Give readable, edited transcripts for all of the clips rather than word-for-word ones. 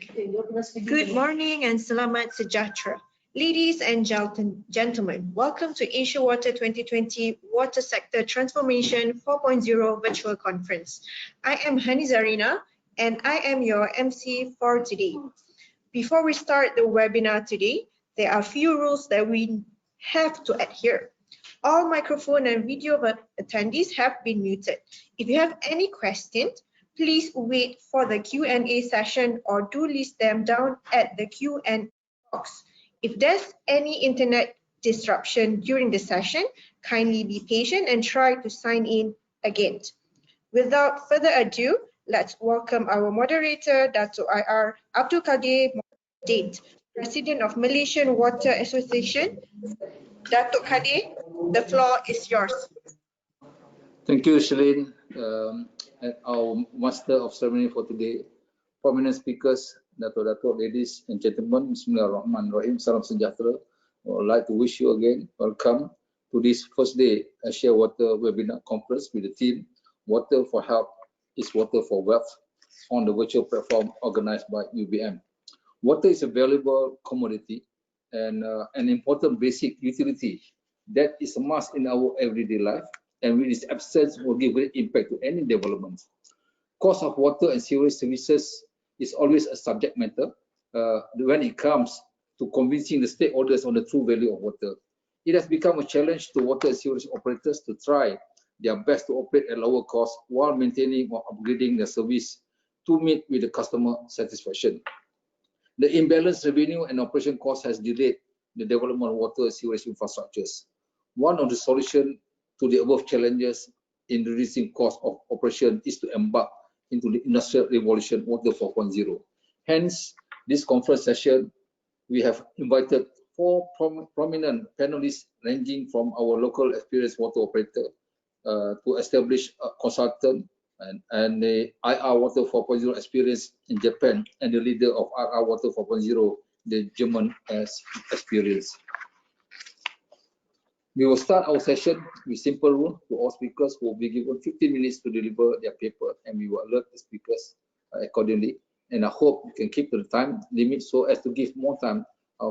Good morning and selamat sejahtera. Ladies and gentlemen, welcome to Asia Water 2020 Water Sector Transformation 4.0 Virtual Conference. I am Hani Zarina and I am your MC for today. Before we start the webinar today, there are a few rules that we have to adhere. All microphone and video attendees have been muted. If you have any questions, please wait for the Q&A session or do list them down at the Q&A box. If there's any internet disruption during the session, kindly be patient and try to sign in again. Without further ado, let's welcome our moderator, Dato' IR Abdul Kadir Date, President of Malaysian Water Association. Dato' Kadir, the floor is yours. Thank you, Shalene. Our master of ceremony for today, prominent speakers, Dato', ladies and gentlemen, Bismillahirrahmanirrahim, Salam Sejahtera. I would like to wish you again welcome to this first day Asia Water webinar conference with the theme Water for Health is Water for Wealth on the virtual platform organized by UBM. Water is a valuable commodity and an important basic utility that is a must in our everyday life, and with its absence will give great impact to any development. Cost of water and sewerage services is always a subject matter when it comes to convincing the stakeholders on the true value of water. It has become a challenge to water and sewerage operators to try their best to operate at lower cost while maintaining or upgrading the service to meet with the customer satisfaction. The imbalanced revenue and operation cost has delayed the development of water and sewerage infrastructures. One of the solutions to the above challenges in reducing cost of operation is to embark into the industrial revolution Water 4.0. Hence, this conference session, we have invited four prominent panelists ranging from our local experienced water operator to establish a consultant and the IR Water 4.0 experience in Japan, and the leader of IR Water 4.0, the German experience. We will start our session with simple rule to all speakers who will be given 15 minutes to deliver their paper, and we will alert the speakers accordingly. And I hope you can keep to the time limit so as to give more time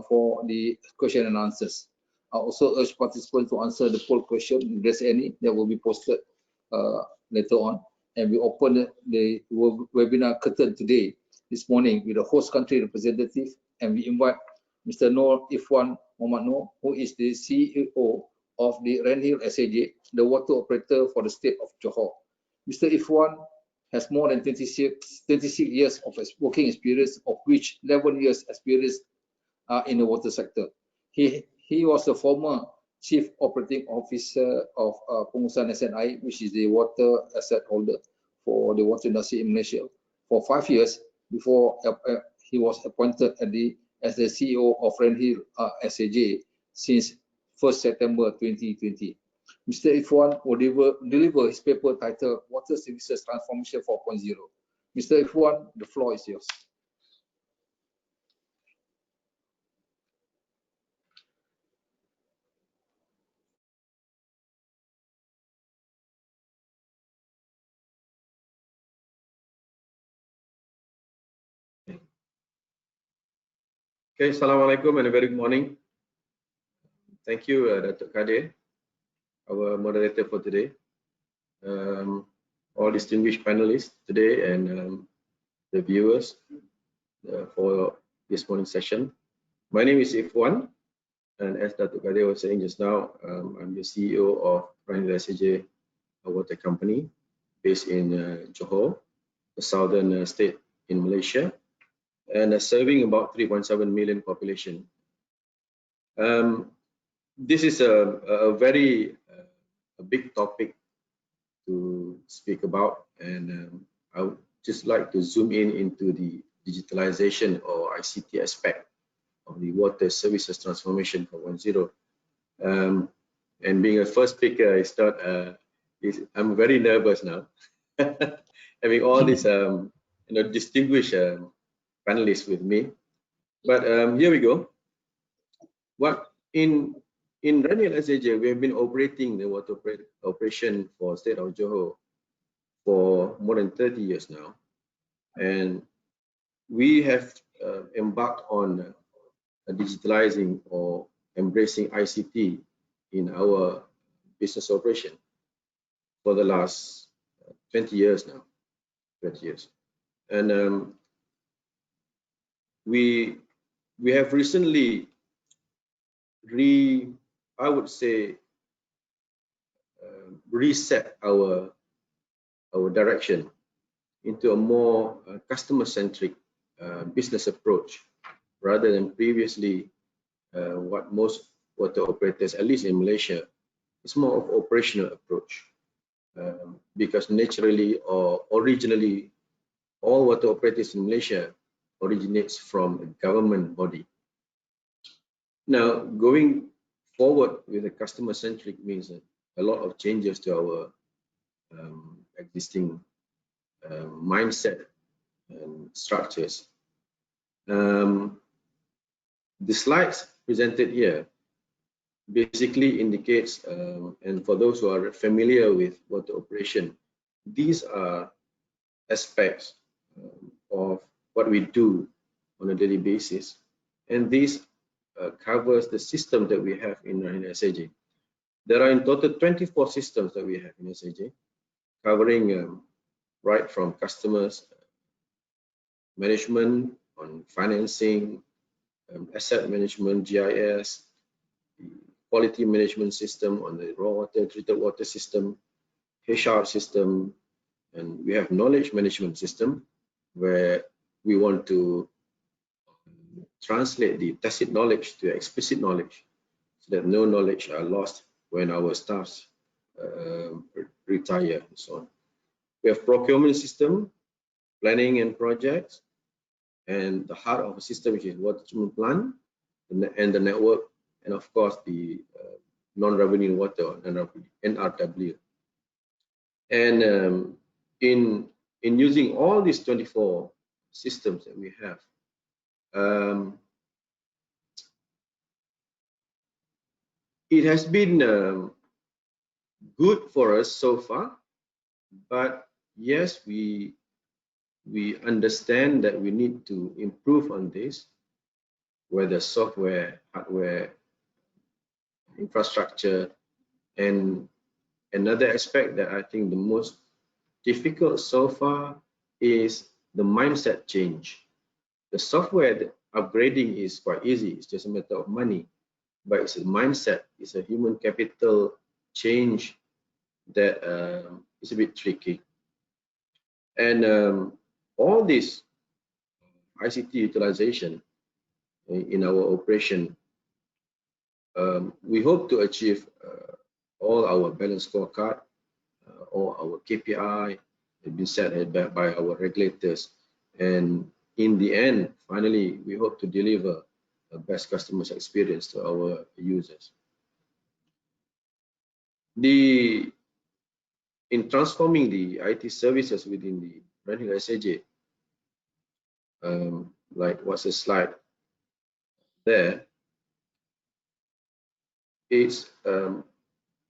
for the question and answers. I also urge participants to answer the poll question if there's any that will be posted later on. And we open the webinar curtain today, this morning, with the host country representative, and we invite Mr. Noor Ifwan Muhammad Noor, who is the CEO of the Randhill SAJ, the water operator for the state of Johor. Mr. Ifwan has more than 26 years of working experience, of which 11 years experience in the water sector. He was the former Chief Operating Officer of Pengurusan SNI, which is the water asset holder for the water industry in Malaysia, for 5 years before he was appointed as the CEO of Randhill SAJ since 1st September 2020. Mr. Ifwan will deliver his paper titled Water Services Transformation 4.0. Mr. Ifwan, the floor is yours. Okay, Assalamualaikum and a very good morning. Thank you, Dato' Kadir, our moderator for today. All distinguished panelists today and the viewers for this morning session. My name is Ifwan, and as Dato' Kadir was saying just now, I'm the CEO of Randhill SAJ, a water company based in Johor, the southern state in Malaysia, and serving about 3.7 million population. This is a very big topic to speak about, and I would just like to zoom in into the digitalization or ICT aspect of the water services transformation 4.0. And being a first speaker, I'm very nervous now, having all these distinguished panelists with me. But here we go. In Randhill SAJ, we have been operating the water operation for state of Johor for more than 30 years now. And we have embarked on digitalizing or embracing ICT in our business operation for the last 20 years now, 20 years. And we have recently I would say, reset our direction into a more customer-centric business approach, rather than previously what most water operators, at least in Malaysia, it's more of operational approach, because naturally or originally all water operators in Malaysia originates from a government body. Now, going forward with a customer-centric means a lot of changes to our existing mindset and structures. The slides presented here basically indicates, and for those who are familiar with water operation, these are aspects of what we do on a daily basis, and this covers the system that we have in SAJ. There are in total 24 systems that we have in SAJ, covering right from customers management, on financing, asset management, GIS, the quality management system on the raw water, treated water system, HR system, and we have knowledge management system, where we want to translate the tacit knowledge to explicit knowledge, so that no knowledge are lost when our staffs retire and so on. We have procurement system, planning and projects, and the heart of the system, which is water treatment plant and the network, and of course the non-revenue water, NRW. And in using all these 24 systems that we have, it has been good for us so far, but yes, we understand that we need to improve on this, whether software, hardware, infrastructure. And another aspect that I think the most difficult so far is the mindset change. The software upgrading is quite easy, it's just a matter of money, but it's a mindset, it's a human capital change that is a bit tricky. And all this ICT utilization in our operation, we hope to achieve all our balanced scorecard, all our KPI have been set by our regulators, and in the end, finally, we hope to deliver the best customer experience to our users. In transforming the IT services within the Brand SAJ, like what's the slide there, it's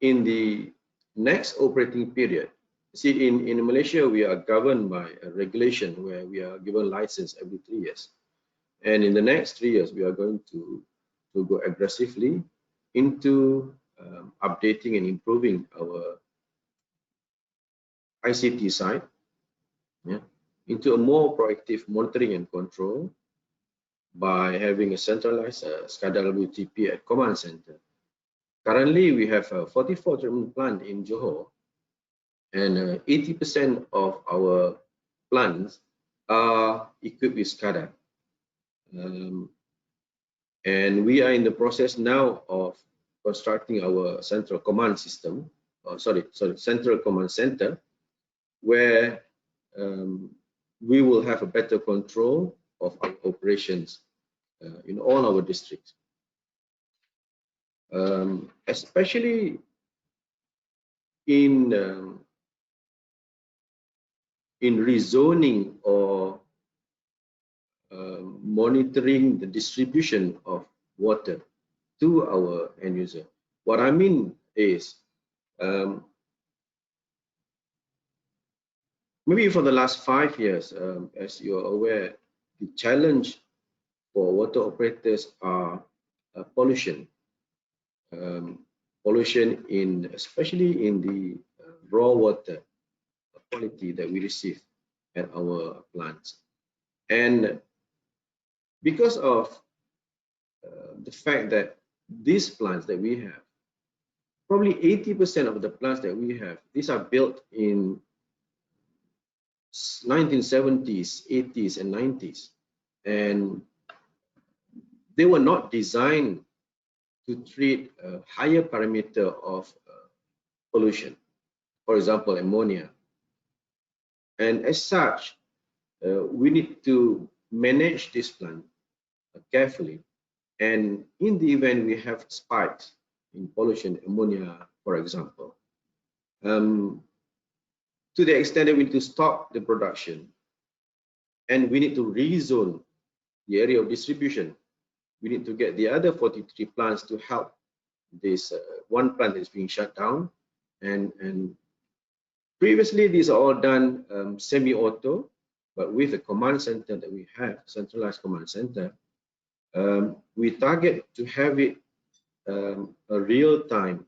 in the next operating period. See, in Malaysia, we are governed by a regulation where we are given license every 3 years. And in the next 3 years, we are going to go aggressively into updating and improving our ICT side, into a more proactive monitoring and control by having a centralized SCADA WTP at command center. Currently, we have 44 treatment plants in Johor, and 80% of our plants are equipped with SCADA. And we are in the process now of constructing our central command system, central command center, where we will have a better control of our operations in all our districts. Especially in rezoning or monitoring the distribution of water to our end user. What I mean is, maybe for the last 5 years, as you're aware, the challenge for water operators are pollution. Pollution especially in the raw water quality that we receive at our plants. And because of the fact that these plants that we have, probably 80% of the plants that we have, these are built in 1970s, 80s, and 90s. And they were not designed to treat a higher parameter of pollution, for example, ammonia. And as such, we need to manage this plant carefully. And in the event we have spikes in pollution, ammonia, for example, to the extent that we need to stop the production and we need to rezone the area of distribution, we need to get the other 43 plants to help this one plant that is being shut down. And previously, these are all done semi-auto, but with the command center that we have, centralized command center, we target to have it a real-time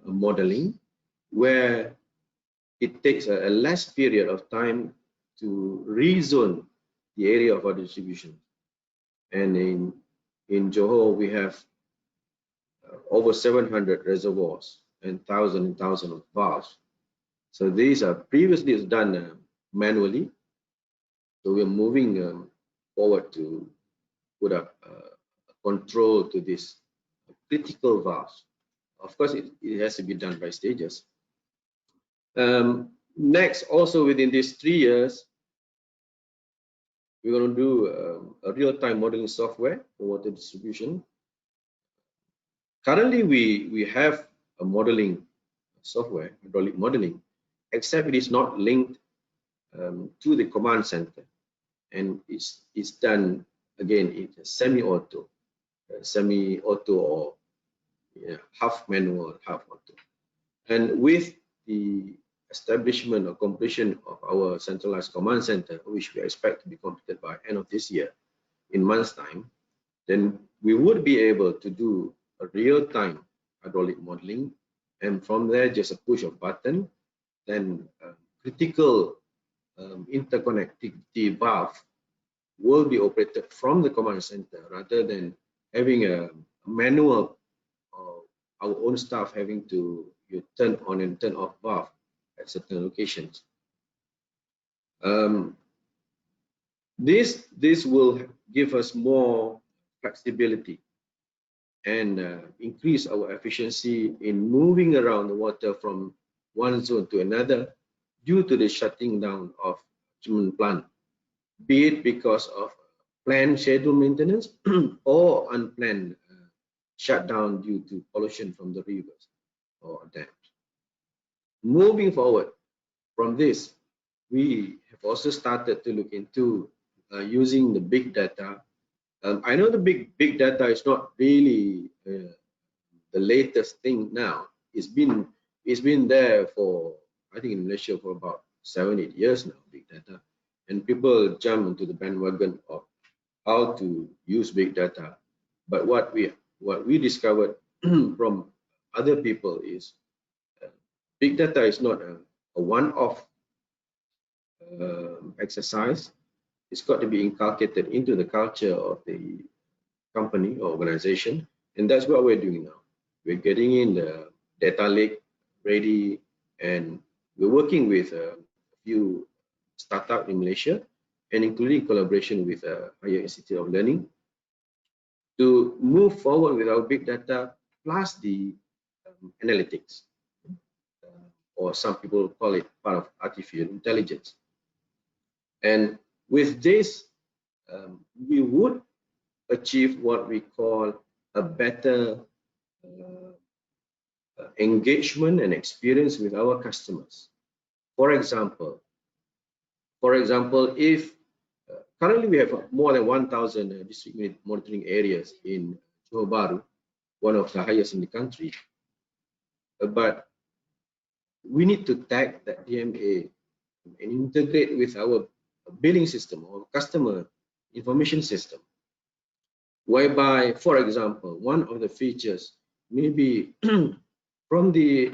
modeling where it takes a less period of time to rezone the area of our distribution. And in Johor, we have over 700 reservoirs and thousands of valves. So these are previously done manually. So we're moving forward to put up control to this critical valves. Of course, it has to be done by stages. Next, also within these 3 years, we're going to do a real-time modeling software for water distribution. Currently, we have a modeling software, hydraulic modeling, except it is not linked to the command center, and it's done again in semi-auto or half manual, half auto. And with the establishment or completion of our centralized command center, which we expect to be completed by end of this year, in months' time, then we would be able to do a real-time hydraulic modeling, and from there, just a push of button, then critical interconnectivity valve will be operated from the command center rather than having a manual or our own staff having to turn on and turn off valve at certain locations. This will give us more flexibility and increase our efficiency in moving around the water from one zone to another due to the shutting down of treatment plant, be it because of planned scheduled maintenance or unplanned shutdown due to pollution from the rivers or dams. Moving forward from this, we have also started to look into using the big data. I know the big data is not really the latest thing now. It's been there for, I think, in Malaysia for about 7-8 years now, big data, and people jump into the bandwagon of how to use big data. But what we discovered from other people is big data is not a one-off exercise. It's got to be inculcated into the culture of the company or organization, and that's what we're doing now. We're getting in the data lake ready, and we're working with a few startups in Malaysia, and including collaboration with Higher Institute of Learning, to move forward with our big data plus the analytics, or some people call it part of artificial intelligence. And with this, we would achieve what we call a better engagement and experience with our customers. For example, if currently we have more than 1,000 district unit monitoring areas in Johor Bahru, one of the highest in the country, but we need to tag that DMA and integrate with our billing system or customer information system, whereby, for example, one of the features may be from the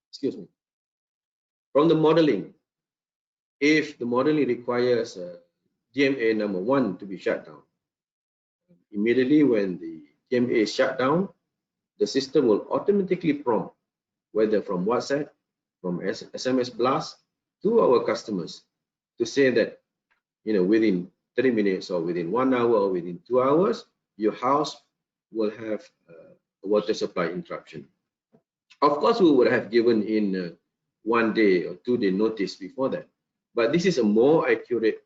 excuse me, from the modeling. If the modeling requires DMA number 1 to be shut down, immediately when the DMA is shut down, the system will automatically prompt, whether from WhatsApp, from SMS blast, to our customers to say that, within 30 minutes or within 1 hour or within 2 hours, your house will have a water supply interruption. Of course, we would have given in 1 day or 2 day notice before that, but this is a more accurate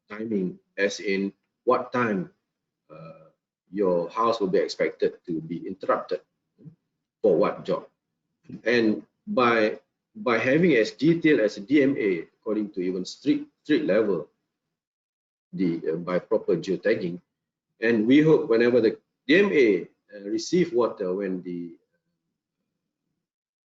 timing, as in what time your house will be expected to be interrupted for what job. And by having as detailed as a DMA, according to even street level, by proper geotagging, and we hope whenever the DMA receive water when the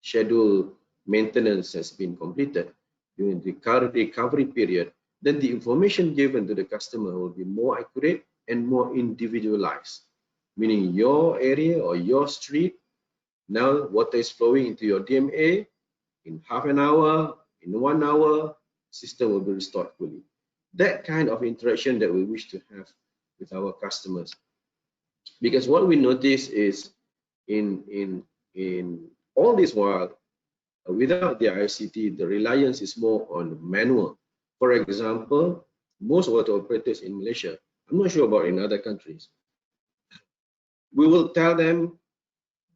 scheduled maintenance has been completed during the recovery period, then the information given to the customer will be more accurate and more individualized, meaning your area or your street, now water is flowing into your DMA, in half an hour, in 1 hour, system will be restored fully. That kind of interaction that we wish to have with our customers. Because what we notice is in all this while, without the ICT, the reliance is more on manual. For example, most water operators in Malaysia, I'm not sure about in other countries, we will tell them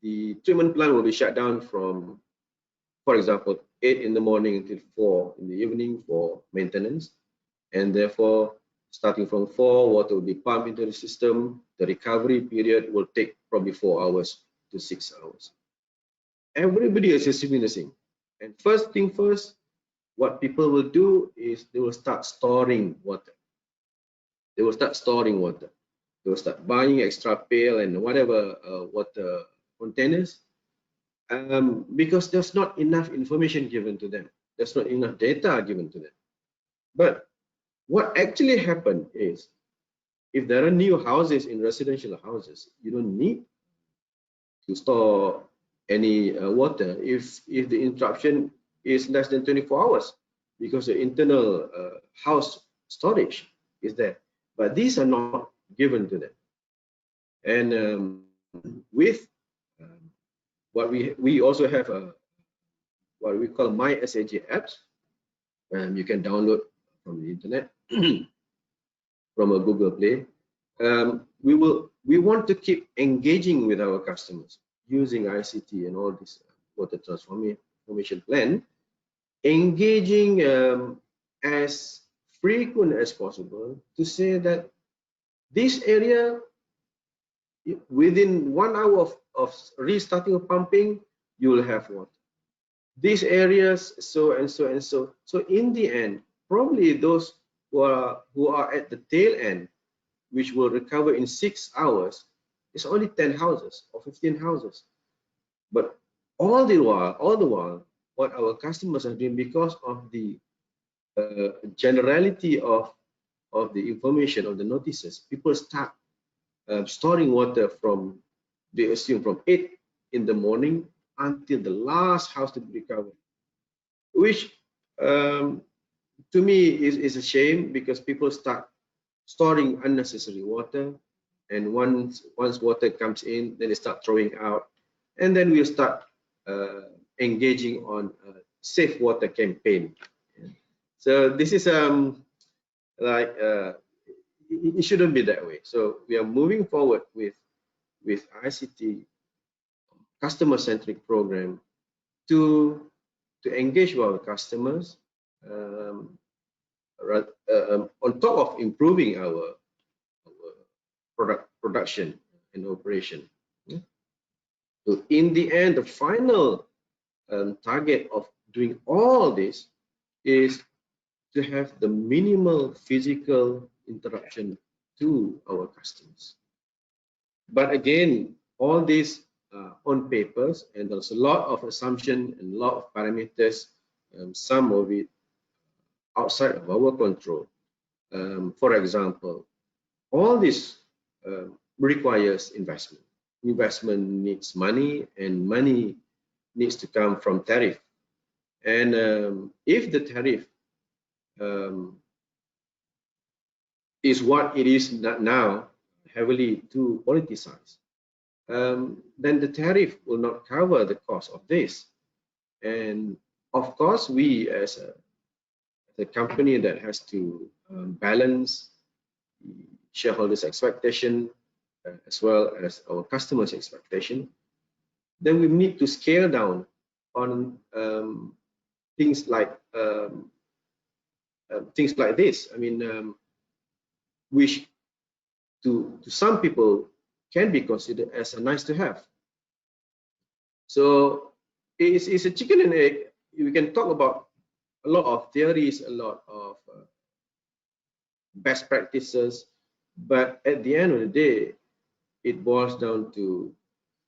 the treatment plant will be shut down from, for example, 8 in the morning until 4 in the evening for maintenance, and therefore starting from 4, water will be pumped into the system. The recovery period will take probably 4 hours to 6 hours. Everybody is assuming the same. And first thing first, what people will do is they will start storing water. They will start storing water. They will start buying extra pail and whatever water containers, because there's not enough information given to them. There's not enough data given to them. But what actually happened is, if there are new houses in residential houses, you don't need to store any water if the interruption is less than 24 hours, because the internal house storage is there. But these are not given to them. And with what we also have what we call My SAG apps, you can download from the internet from a Google Play. We want to keep engaging with our customers using ICT and all this water transformation plan, engaging as frequent as possible to say that this area, within 1 hour of restarting of pumping, you will have water. These areas, so and so and so. So in the end, probably those who are at the tail end, which will recover in 6 hours, is only 10 houses or 15 houses. But all the while, what our customers are doing, because of the generality of the information of the notices, people start storing water from, they assume, from 8 in the morning until the last house to be recovered, which to me is a shame, because people start storing unnecessary water, and once water comes in, then they start throwing out, and then we'll start engaging on a safe water campaign. So this is like it shouldn't be that way. So we are moving forward with ICT customer-centric program to engage with our customers, on top of improving our production and operation. So in the end, the final target of doing all this is to have the minimal physical interruption to our customers. But again, all this on papers, and there's a lot of assumption and a lot of parameters. Some of it outside of our control. For example, all this requires investment. Investment needs money, and money needs to come from tariff. And if the tariff is what it is now, heavily too politicized, then the tariff will not cover the cost of this. And of course, we as a company that has to balance the shareholders' expectation as well as our customers' expectation, then we need to scale down on things like this. I mean, which to some people can be considered as a nice to have. So it's a chicken and egg. We can talk about a lot of theories, a lot of best practices, but at the end of the day, it boils down to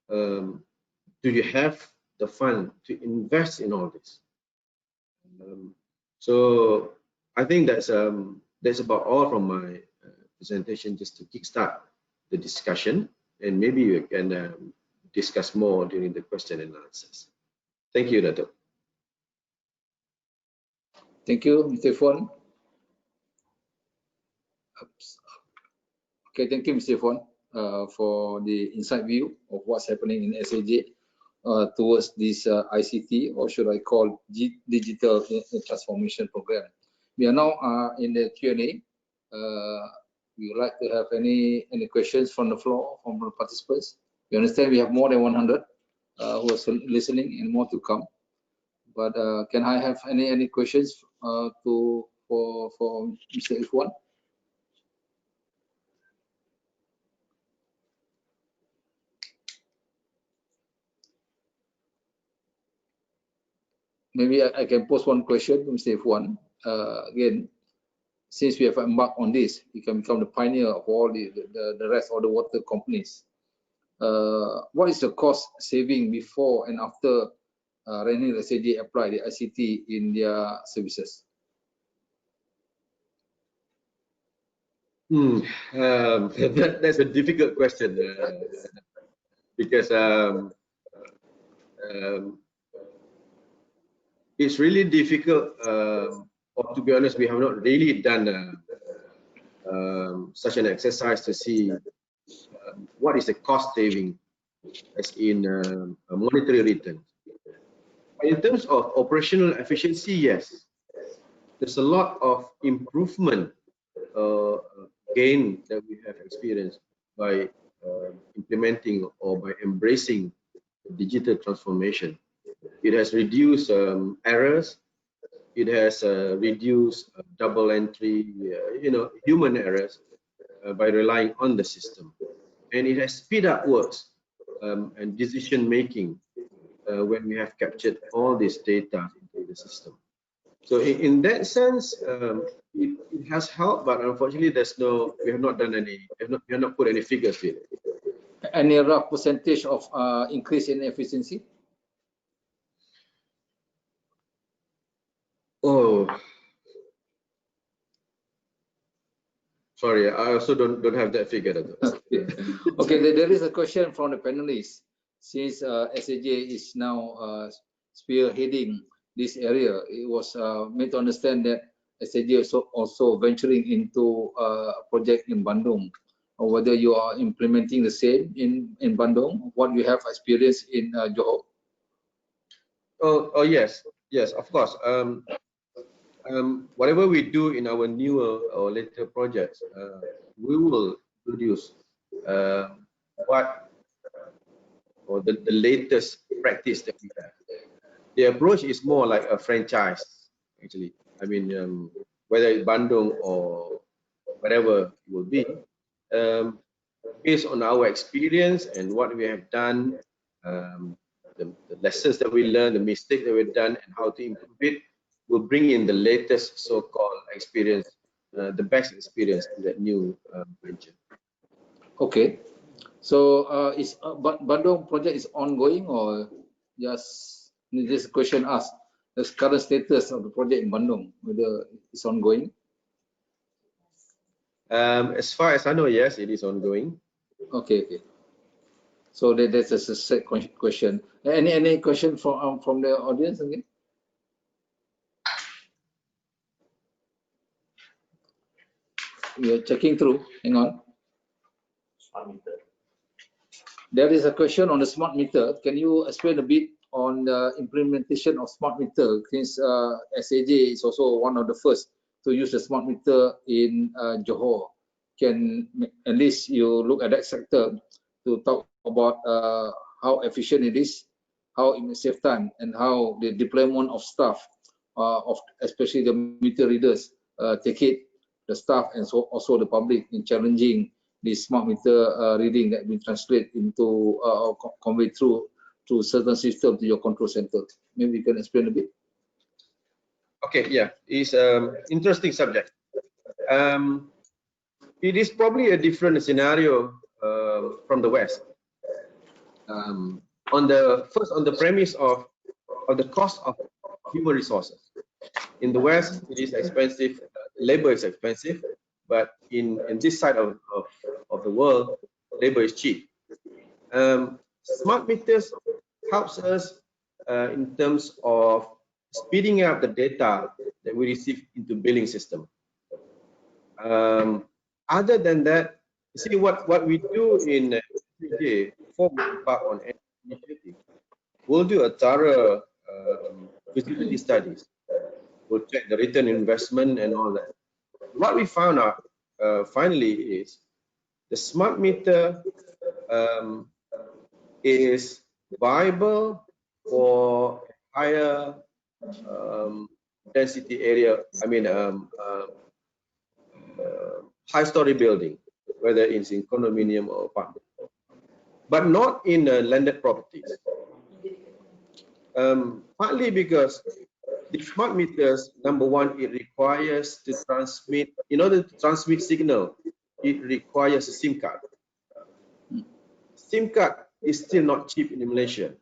do you have the fund to invest in all this? So I think that's about all from my presentation, just to kickstart the discussion, and maybe we can discuss more during the question and answers. Thank you, Dato'. Thank you, Mr. Fon. Okay, thank you, Mr. Fon, for the inside view of what's happening in SAJ towards this ICT, or should I call digital transformation program. We are now in the Q&A. We would like to have any questions from the floor, from the participants. We understand we have more than 100 who are listening, and more to come. But can I have any questions for Mr. Irfan? Maybe I can pose one question to Mr. Irfan. Again, since we have embarked on this, we can become the pioneer of all the rest of the water companies. What is the cost saving before and after Rainier SAJ apply the ICT in their services? That's a difficult question because it's really difficult. Or to be honest, we have not really done such an exercise to see what is the cost saving as in a monetary return. In terms of operational efficiency, yes, there's a lot of improvement gain that we have experienced by implementing or by embracing digital transformation. It has reduced errors. It has reduced double entry, human errors by relying on the system, and it has speed up works and decision making when we have captured all this data into the system. So in that sense, it has helped, but unfortunately, we have not done any, we have not put any figures to it. Any rough percentage of increase in efficiency? Oh, sorry, I also don't have that figure. Okay, there is a question from the panelists. Since SAJ is now spearheading this area, it was made to understand that SAJ is also venturing into a project in Bandung, or whether you are implementing the same in Bandung, what you have experienced in Johor. Oh yes, of course. Whatever we do in our newer or later projects, we will produce the latest practice that we have. The approach is more like a franchise, actually. I mean, whether it's Bandung or whatever it will be, based on our experience and what we have done, the lessons that we learned, the mistakes that we've done, and how to improve it, will bring in the latest so-called experience, the best experience in that new venture. Okay, so Bandung project is ongoing, or just this question asked the current status of the project in Bandung, whether it's ongoing? As far as I know, yes, it is ongoing. Okay. So that's a set question. Any question from the audience again? We are checking through. Hang on. Smart meter. There is a question on the smart meter. Can you explain a bit on the implementation of smart meter? Since SAJ is also one of the first to use the smart meter in Johor. Can at least you look at that sector to talk about how efficient it is, how it may save time, and how the deployment of staff, of especially the meter readers, take it, the staff and so also the public in challenging the smart meter reading that we translate into convey through to certain system to your control center. Maybe you can explain a bit. Okay, yeah, it's interesting subject. It is probably a different scenario from the West. On the premise of the cost of human resources. In the West, it is expensive. Labor is expensive, but in this side of the world, labor is cheap. Smart meters helps us in terms of speeding up the data that we receive into billing system. Other than that, you see what we do in SAJ before we embark on any initiative, we'll do a thorough feasibility studies. We'll check the return investment and all that. What we found out finally is the smart meter is viable for higher density area. I mean, high-story building, whether it's in condominium or apartment, but not in landed properties. Partly because the smart meters, number one, it requires to transmit, in order to transmit signal, it requires a SIM card. SIM card is still not cheap in Malaysia,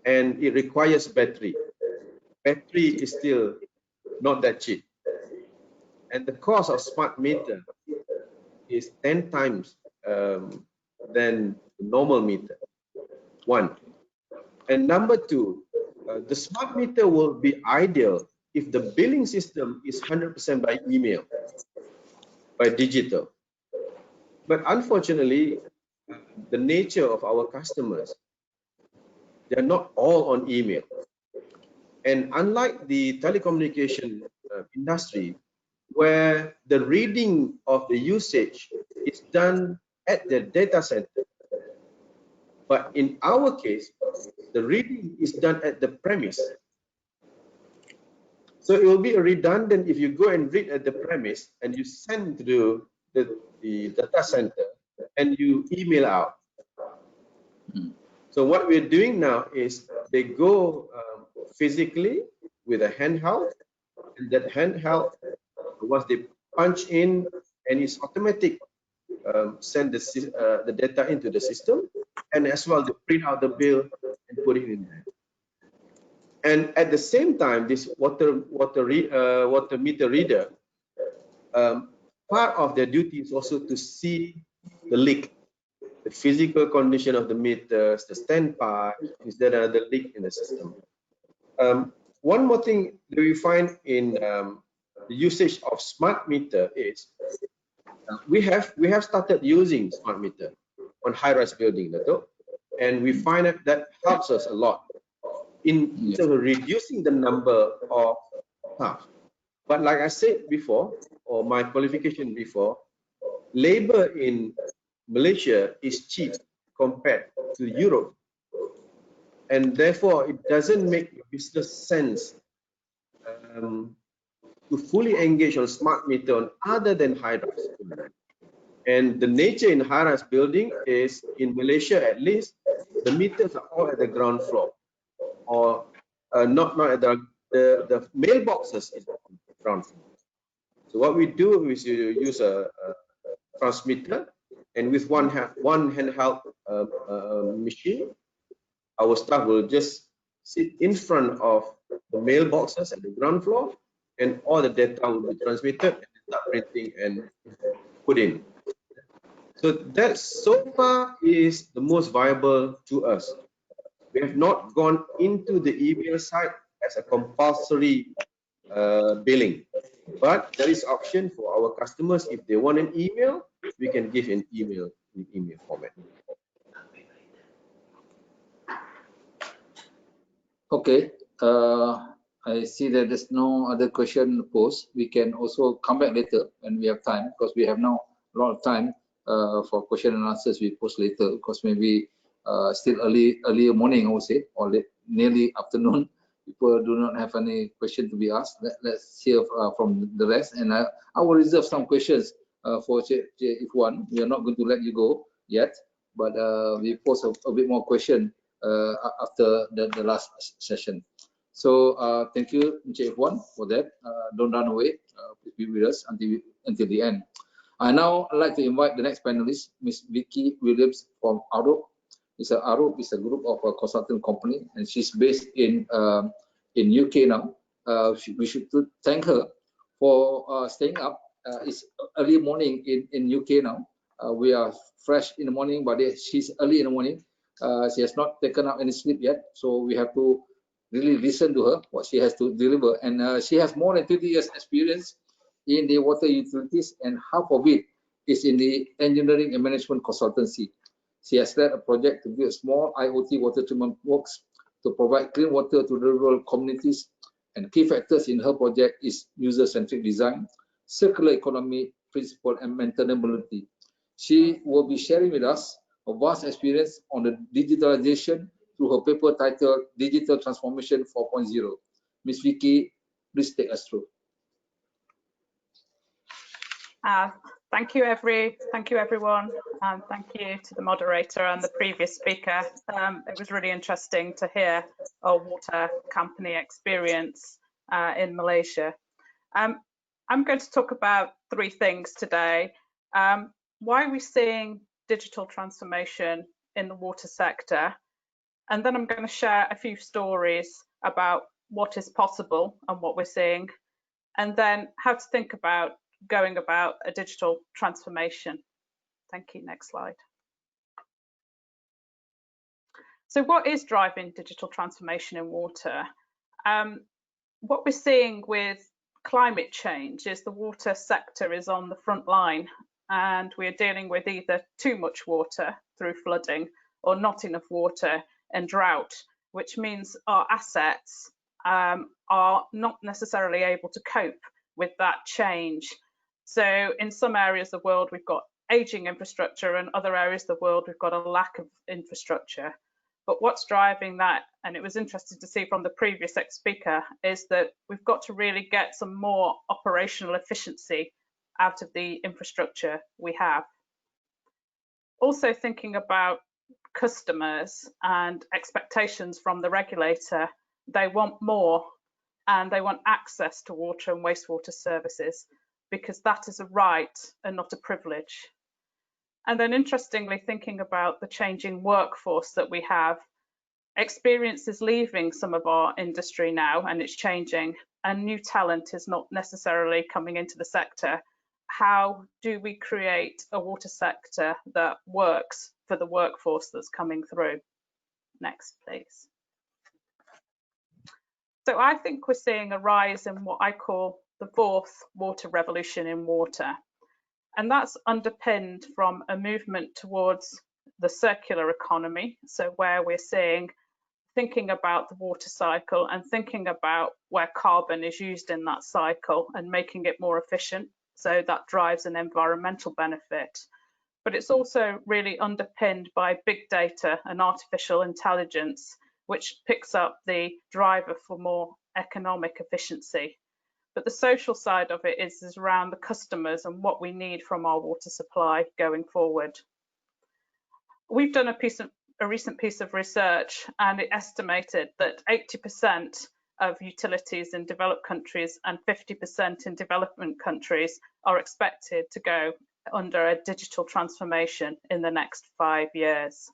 and it requires battery. Battery is still not that cheap. And the cost of smart meter is 10 times than the normal meter, one. And number two, the smart meter will be ideal if the billing system is 100% by email, by digital. But unfortunately, the nature of our customers, they're not all on email. And unlike the telecommunication industry, where the reading of the usage is done at the data center, but in our case, the reading is done at the premise. So it will be redundant if you go and read at the premise and you send to the data center and you email out. So what we're doing now is they go physically with a handheld, and that handheld, once they punch in and it's automatic, send the data into the system, and as well to print out the bill and put it in there. And at the same time, this water meter reader, part of their duty is also to see the leak, the physical condition of the meters, the standpipe, is there another leak in the system. One more thing that we find in the usage of smart meter is we have started using smart meter on high-rise building, and we find that helps us a lot in terms of reducing the number of staff. But like I said before, or my qualification before, labor in Malaysia is cheap compared to Europe, and therefore it doesn't make business sense to fully engage on smart meter on other than high-rise. And the nature in high-rise building is, in Malaysia at least, the meters are all at the ground floor, or not at the mailboxes is on the ground floor. So what we do is you use a transmitter, and with one handheld machine, our staff will just sit in front of the mailboxes at the ground floor, and all the data will be transmitted and start printing and put in. So that so far is the most viable to us. We have not gone into the email side as a compulsory billing, but there is option for our customers. If they want an email, we can give an email in email format. Okay, I see that there's no other question posed. We can also come back later when we have time, because we have now a lot of time for question and answers. We post later because maybe still earlier morning, I would say, or nearly afternoon. People do not have any question to be asked. Let's hear from the rest, and I will reserve some questions for if one. We are not going to let you go yet, but we post a bit more question after the last session. So thank you, Encik Wan, for that. Don't run away. Please be with us until the end. I now like to invite the next panelist, Ms. Vicky Williams from Arup. Arup is a group of a consultant company, and she's based in UK now. We should thank her for staying up. It's early morning in UK now. We are fresh in the morning, but she's early in the morning. She has not taken up any sleep yet, so we have to really listen to her, what she has to deliver. And she has more than 20 years experience in the water utilities, and half of it is in the engineering and management consultancy. She has led a project to build small IoT water treatment works to provide clean water to the rural communities. And key factors in her project is user-centric design, circular economy principle, and maintainability. She will be sharing with us a vast experience on the digitalization through her paper titled Digital Transformation 4.0. Ms. Vicky, please take us through. Thank you, everyone, and thank you to the moderator and the previous speaker. It was really interesting to hear a water company experience in Malaysia. I'm going to talk about three things today. Why are we seeing digital transformation in the water sector? And then I'm going to share a few stories about what is possible and what we're seeing, and then how to think about going about a digital transformation. Thank you. Next slide. So what is driving digital transformation in water? What we're seeing with climate change is the water sector is on the front line, and we're dealing with either too much water through flooding or not enough water and drought, which means our assets are not necessarily able to cope with that change. So in some areas of the world, we've got aging infrastructure, and other areas of the world, we've got a lack of infrastructure. But what's driving that, and it was interesting to see from the previous speaker, is that we've got to really get some more operational efficiency out of the infrastructure we have. Also thinking about customers and expectations from the regulator, they want more, and they want access to water and wastewater services, because that is a right and not a privilege. And then interestingly, thinking about the changing workforce that we have, experience is leaving some of our industry now, and it's changing, and new talent is not necessarily coming into the sector. How do we create a water sector that works for the workforce that's coming through? Next, please. So I think we're seeing a rise in what I call the fourth water revolution in water. And that's underpinned from a movement towards the circular economy. So where we're thinking about the water cycle and thinking about where carbon is used in that cycle and making it more efficient. So that drives an environmental benefit. But it's also really underpinned by big data and artificial intelligence, which picks up the driver for more economic efficiency. But the social side of it is around the customers and what we need from our water supply going forward. We've done a recent piece of research, and it estimated that 80% of utilities in developed countries and 50% in development countries are expected to go under a digital transformation in the next 5 years.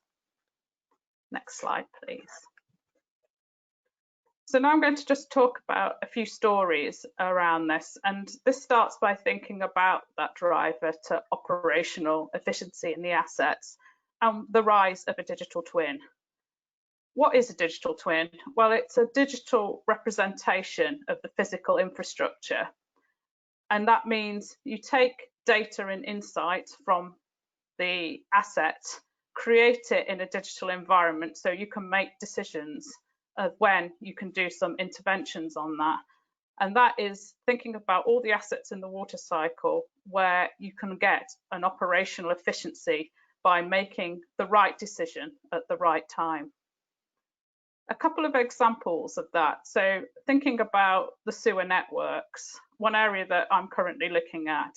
Next slide, please. So now I'm going to just talk about a few stories around this, and this starts by thinking about that driver to operational efficiency in the assets and the rise of a digital twin. What is a digital twin? Well, it's a digital representation of the physical infrastructure, and that means you take data and insight from the asset, create it in a digital environment so you can make decisions of when you can do some interventions on that. And that is thinking about all the assets in the water cycle where you can get an operational efficiency by making the right decision at the right time. A couple of examples of that. So thinking about the sewer networks, one area that I'm currently looking at.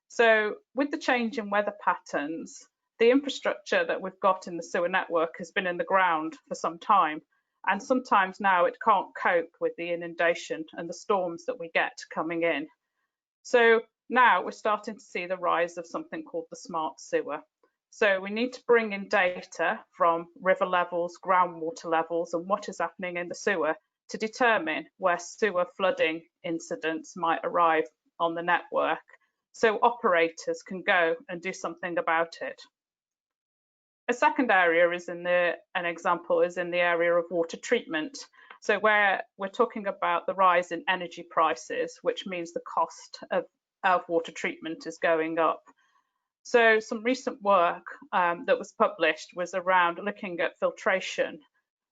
So with the change in weather patterns, the infrastructure that we've got in the sewer network has been in the ground for some time. And sometimes now it can't cope with the inundation and the storms that we get coming in. So now we're starting to see the rise of something called the smart sewer. So we need to bring in data from river levels, groundwater levels, and what is happening in the sewer to determine where sewer flooding incidents might arrive on the network, so operators can go and do something about it. A second area is an example is in the area of water treatment. So where we're talking about the rise in energy prices, which means the cost of water treatment is going up. So some recent work that was published was around looking at filtration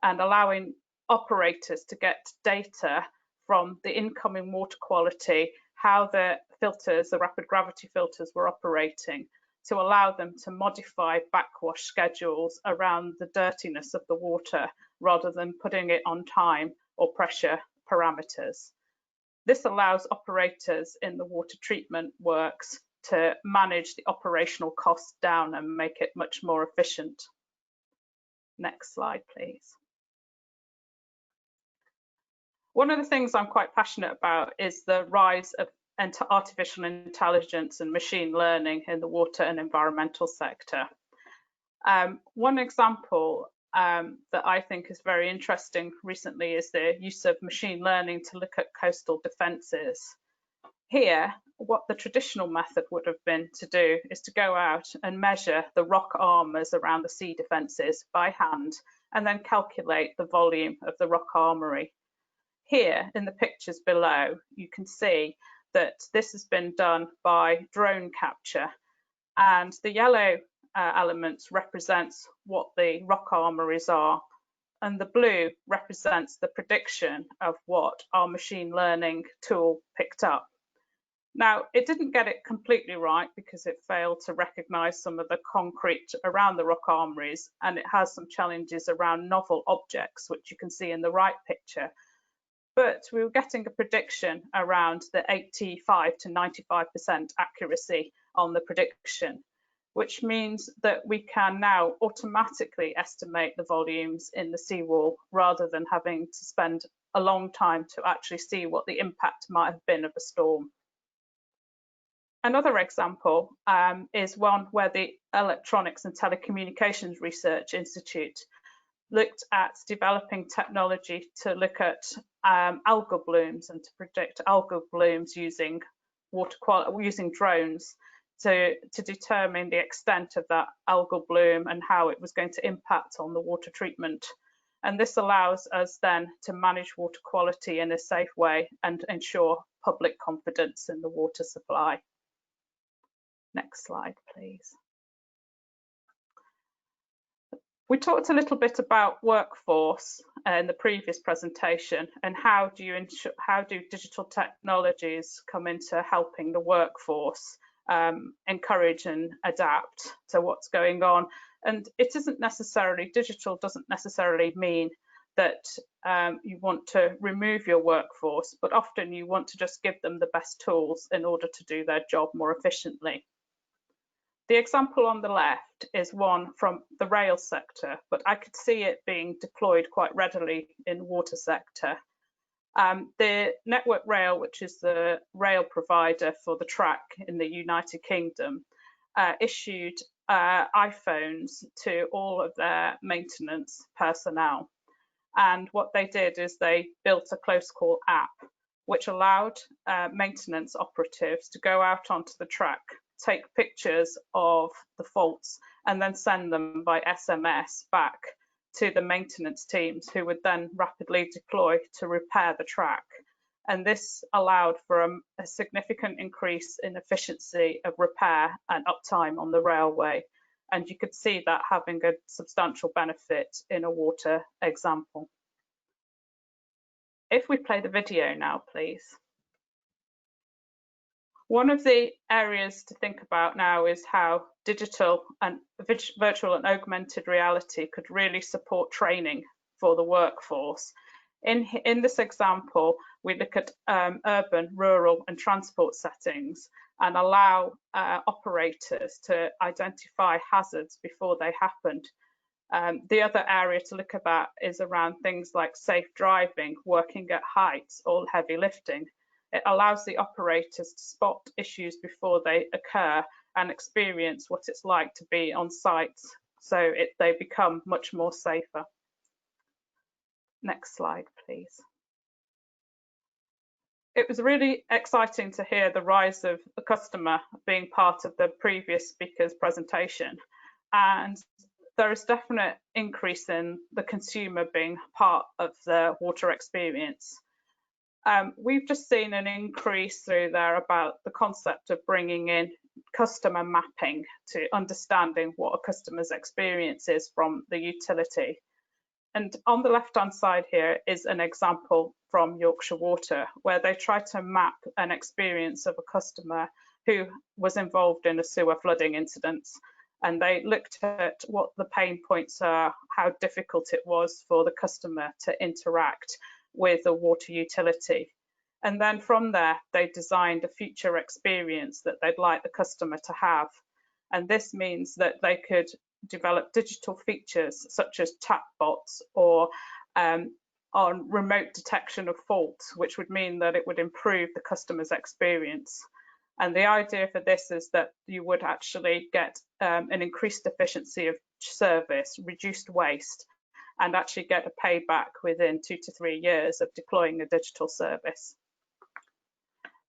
and allowing operators to get data from the incoming water quality, how the filters, the rapid gravity filters were operating, to allow them to modify backwash schedules around the dirtiness of the water rather than putting it on time or pressure parameters. This allows operators in the water treatment works to manage the operational costs down and make it much more efficient. Next slide, please. One of the things I'm quite passionate about is the rise of artificial intelligence and machine learning in the water and environmental sector. One example that I think is very interesting recently is the use of machine learning to look at coastal defences. Here, what the traditional method would have been to do is to go out and measure the rock armours around the sea defences by hand and then calculate the volume of the rock armoury. Here in the pictures below, you can see that this has been done by drone capture, and the yellow elements represents what the rock armories are, and the blue represents the prediction of what our machine learning tool picked up. Now, it didn't get it completely right because it failed to recognise some of the concrete around the rock armories, and it has some challenges around novel objects, which you can see in the right picture. But we were getting a prediction around the 85 to 95% accuracy on the prediction, which means that we can now automatically estimate the volumes in the seawall rather than having to spend a long time to actually see what the impact might have been of a storm. Another example is one where the Electronics and Telecommunications Research Institute looked at developing technology to look at algal blooms and to predict algal blooms using drones to determine the extent of that algal bloom and how it was going to impact on the water treatment. And this allows us then to manage water quality in a safe way and ensure public confidence in the water supply. Next slide, please. We talked a little bit about workforce in the previous presentation and how do digital technologies come into helping the workforce encourage and adapt to what's going on. And it isn't necessarily, digital doesn't necessarily mean that you want to remove your workforce, but often you want to just give them the best tools in order to do their job more efficiently. The example on the left is one from the rail sector, but I could see it being deployed quite readily in the water sector. The Network Rail, which is the rail provider for the track in the United Kingdom, issued iPhones to all of their maintenance personnel. And what they did is they built a close call app, which allowed maintenance operatives to go out onto the track, take pictures of the faults, and then send them by SMS back to the maintenance teams, who would then rapidly deploy to repair the track. And this allowed for a significant increase in efficiency of repair and uptime on the railway. And you could see that having a substantial benefit in a water example. If we play the video now, please. One of the areas to think about now is how digital and virtual and augmented reality could really support training for the workforce. In this example, we look at urban, rural and transport settings and allow operators to identify hazards before they happened. The other area to look at is around things like safe driving, working at heights, or heavy lifting. It allows the operators to spot issues before they occur and experience what it's like to be on site, so they become much more safer. Next slide, please. It was really exciting to hear the rise of the customer being part of the previous speaker's presentation. And there is definite increase in the consumer being part of the water experience. We've just seen an increase through there about the concept of bringing in customer mapping to understanding what a customer's experience is from the utility. And on the left-hand side here is an example from Yorkshire Water, where they tried to map an experience of a customer who was involved in a sewer flooding incident. And they looked at what the pain points are, how difficult it was for the customer to interact with a water utility. And then from there, they designed a future experience that they'd like the customer to have. And this means that they could develop digital features such as chatbots or on remote detection of faults, which would mean that it would improve the customer's experience. And the idea for this is that you would actually get an increased efficiency of service, reduced waste, and actually get a payback within 2 to 3 years of deploying a digital service.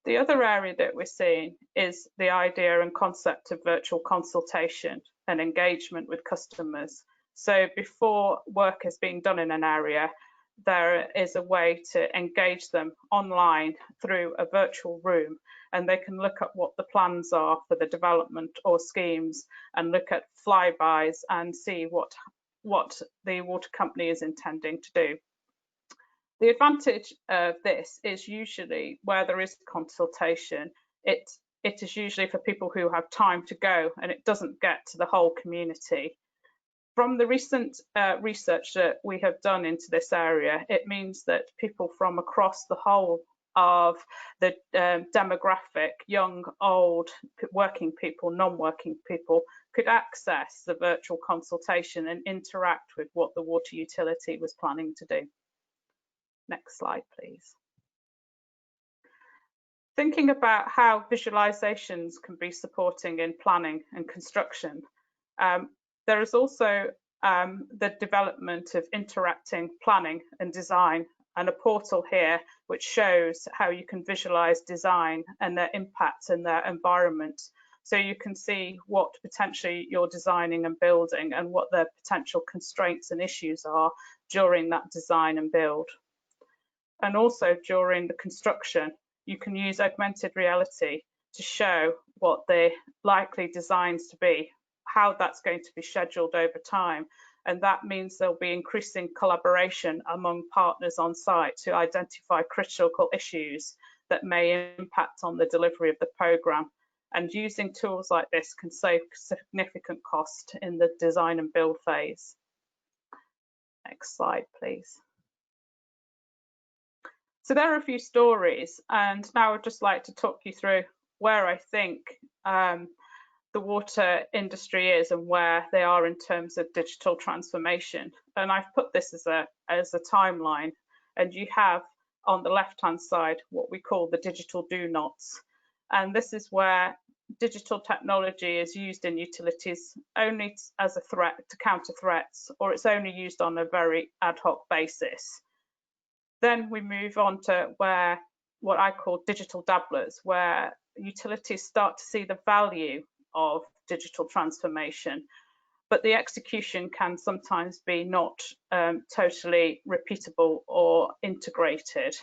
The other area that we're seeing is the idea and concept of virtual consultation and engagement with customers. So before work is being done in an area, there is a way to engage them online through a virtual room, and they can look at what the plans are for the development or schemes and look at flybys and see what the water company is intending to do. The advantage of this is usually where there is consultation, it is usually for people who have time to go, and it doesn't get to the whole community. From the recent research that we have done into this area, it means that people from across the whole of the demographic, young, old, working people, non-working people, could access the virtual consultation and interact with what the water utility was planning to do. Next slide, please. Thinking about how visualizations can be supporting in planning and construction, there is also the development of interacting planning and design, and a portal here which shows how you can visualize design and their impact in their environment. So you can see what potentially you're designing and building and what the potential constraints and issues are during that design and build. And also during the construction, you can use augmented reality to show what the likely designs to be, how that's going to be scheduled over time. And that means there'll be increasing collaboration among partners on site to identify critical issues that may impact on the delivery of the programme. And using tools like this can save significant cost in the design and build phase. Next slide, please. So there are a few stories, and now I'd just like to talk you through where I think the water industry is and where they are in terms of digital transformation. And I've put this as a timeline, and you have on the left-hand side what we call the digital do-nots. And this is where digital technology is used in utilities only as a threat to counter threats, or it's only used on a very ad hoc basis. Then we move on to what I call digital dabblers, where utilities start to see the value of digital transformation, but the execution can sometimes be not totally repeatable or integrated.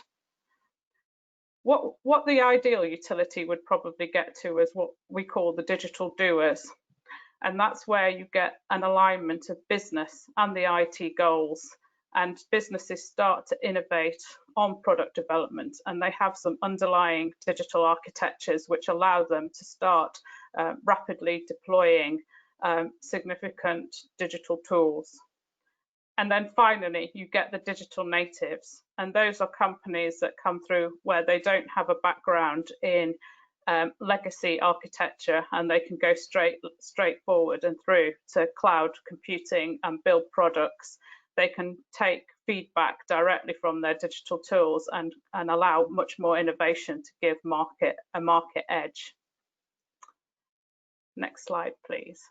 What the ideal utility would probably get to is what we call the digital doers. And that's where you get an alignment of business and the IT goals, and businesses start to innovate on product development, and they have some underlying digital architectures which allow them to start rapidly deploying significant digital tools. And then finally, you get the digital natives, and those are companies that come through where they don't have a background in legacy architecture, and they can go straight forward and through to cloud computing and build products. They can take feedback directly from their digital tools and allow much more innovation to give a market edge. Next slide, please.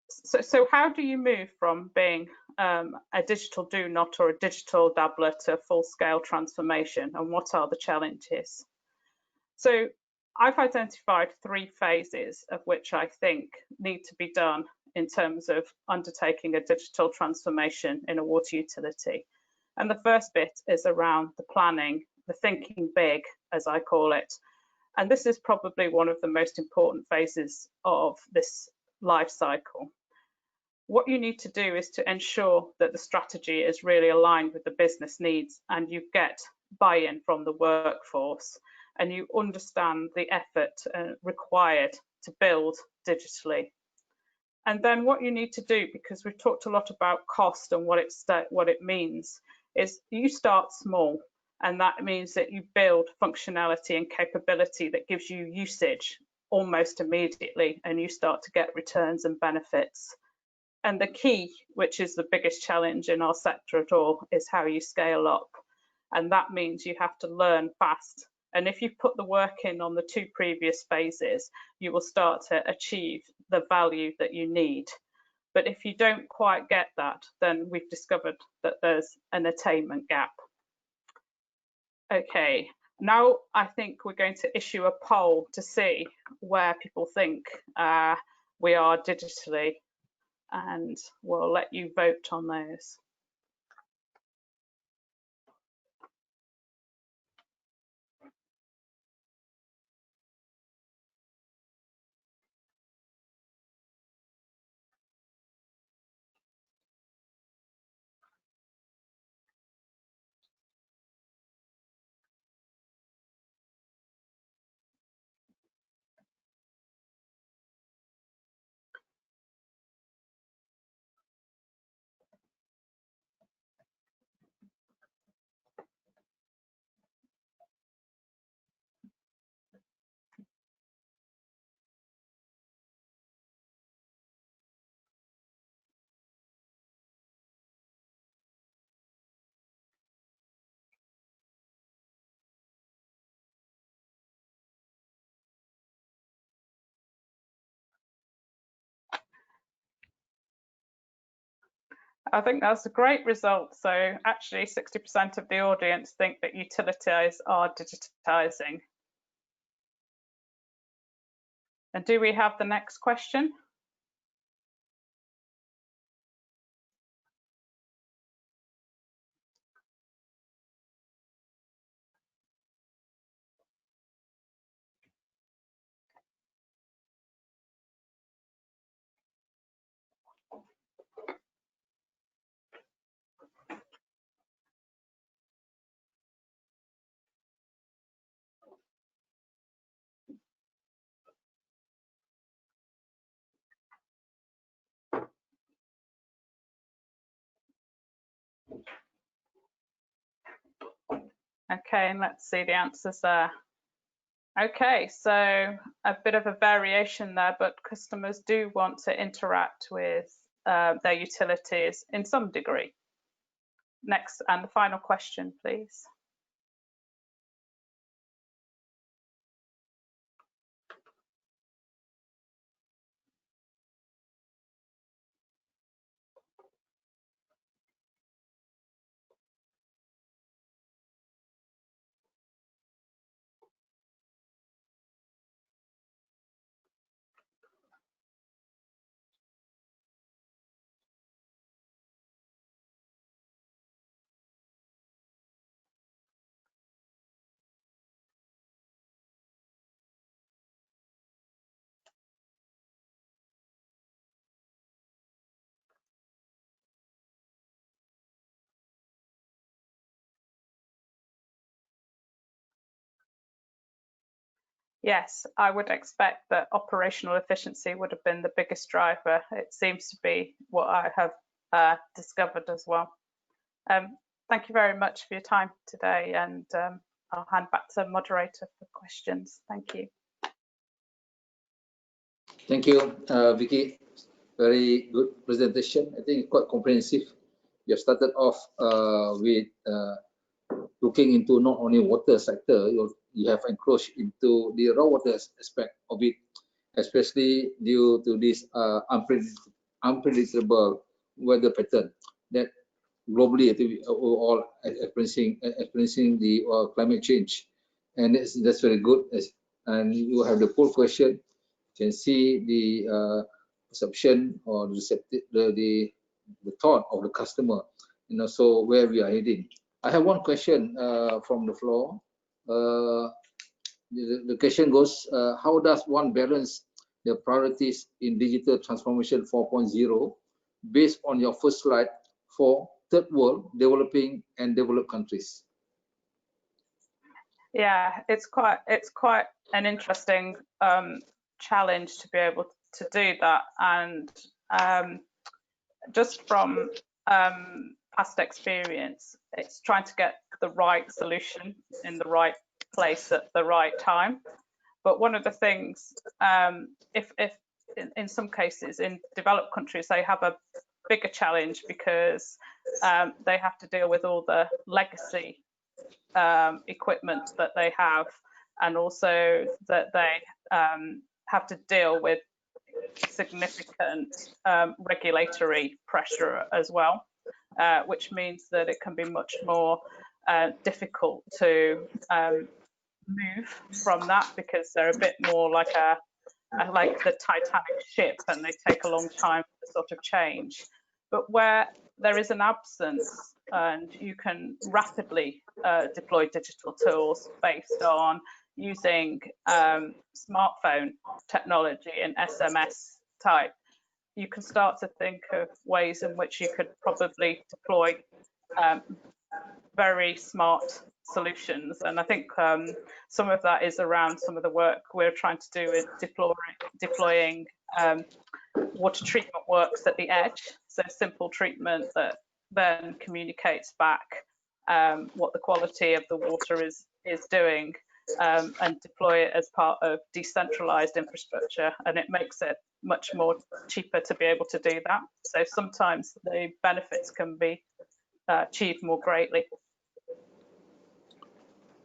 So how do you move from being a digital do not or a digital dabbler to full-scale transformation, and what are the challenges? So I've identified 3 phases of which I think need to be done in terms of undertaking a digital transformation in a water utility. And the first bit is around the planning, the thinking big, as I call it. And this is probably one of the most important phases of this life cycle. What you need to do is to ensure that the strategy is really aligned with the business needs, and you get buy-in from the workforce, and you understand the effort required to build digitally. And then what you need to do, because we've talked a lot about cost and what it means, is you start small, and that means that you build functionality and capability that gives you usage almost immediately, and you start to get returns and benefits. And the key, which is the biggest challenge in our sector at all, is how you scale up. And that means you have to learn fast. And if you put the work in on the 2 previous phases, you will start to achieve the value that you need. But if you don't quite get that, then we've discovered that there's an attainment gap. Okay, now I think we're going to issue a poll to see where people think we are digitally, and we'll let you vote on those. I think that's a great result. So actually 60% of the audience think that utilities are digitizing. And do we have the next question? Okay, and let's see the answers there. Okay, so a bit of a variation there, but customers do want to interact with their utilities in some degree. Next, and the final question, please. yes, I would expect that operational efficiency would have been the biggest driver. It seems to be what I have discovered as well. Thank you very much for your time today, and I'll hand back to the moderator for questions. Thank you. Thank you, Vicky. Very good presentation. I think quite comprehensive. You have started off with looking into not only water sector, you have encroached into the raw water aspect of it, especially due to this unpredictable weather pattern that globally I think we're all experiencing the climate change, and that's very good. And you have the poll question. You can see the perception or the thought of the customer, and also where we are heading. I have one question from the floor. The question goes, how does one balance the priorities in digital transformation 4.0 based on your first slide for third world, developing and developed countries? Yeah, it's quite an interesting challenge to be able to do that, and just from past experience, it's trying to get the right solution in the right place at the right time. But one of the things, if in some cases in developed countries, they have a bigger challenge because they have to deal with all the legacy equipment that they have, and also that they have to deal with significant regulatory pressure as well, which means that it can be much more difficult to move from that, because they're a bit more like the Titanic ship, and they take a long time to sort of change. But where there is an absence and you can rapidly deploy digital tools based on using smartphone technology and SMS type, you can start to think of ways in which you could probably deploy very smart solutions. And I think some of that is around some of the work we're trying to do with deploying water treatment works at the edge. So simple treatment that then communicates back what the quality of the water is doing, and deploy it as part of decentralized infrastructure, and it makes it much more cheaper to be able to do that. So sometimes the benefits can be achieved more greatly.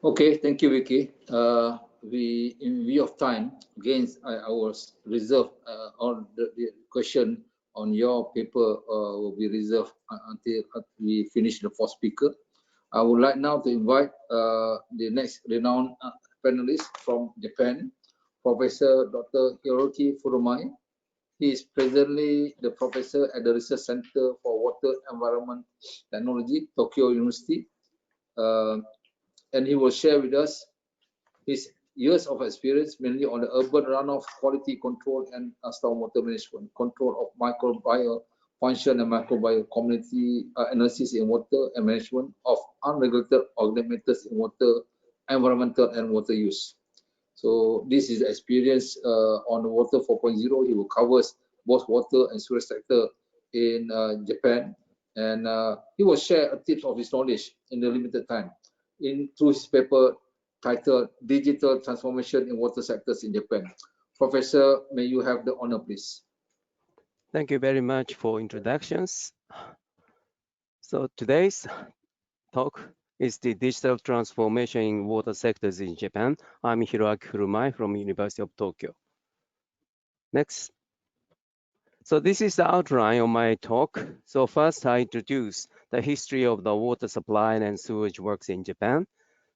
Okay, thank you, Vicky. In view of time, again, I will reserve on the question on your paper will be reserved until we finish the fourth speaker. I would like now to invite the next renowned panelist from Japan, Professor Dr. Hiroki Furumai. He is presently the professor at the Research Center for Water Environment Technology, Tokyo University. And he will share with us his years of experience, mainly on the urban runoff quality control and stormwater management, control of microbial function and microbial community analysis in water, and management of unregulated organic matters in water, environmental and water use. So this is the experience on the Water 4.0. He will cover both water and sewage sector in Japan, and he will share tips of his knowledge in the limited time through his paper titled Digital Transformation in Water Sectors in Japan. Professor, may you have the honor, please. Thank you very much for introductions. So today's talk is the digital transformation in water sectors in Japan. I'm Hiroaki Furumai from University of Tokyo. Next. So this is the outline of my talk. So first I introduce the history of the water supply and sewage works in Japan.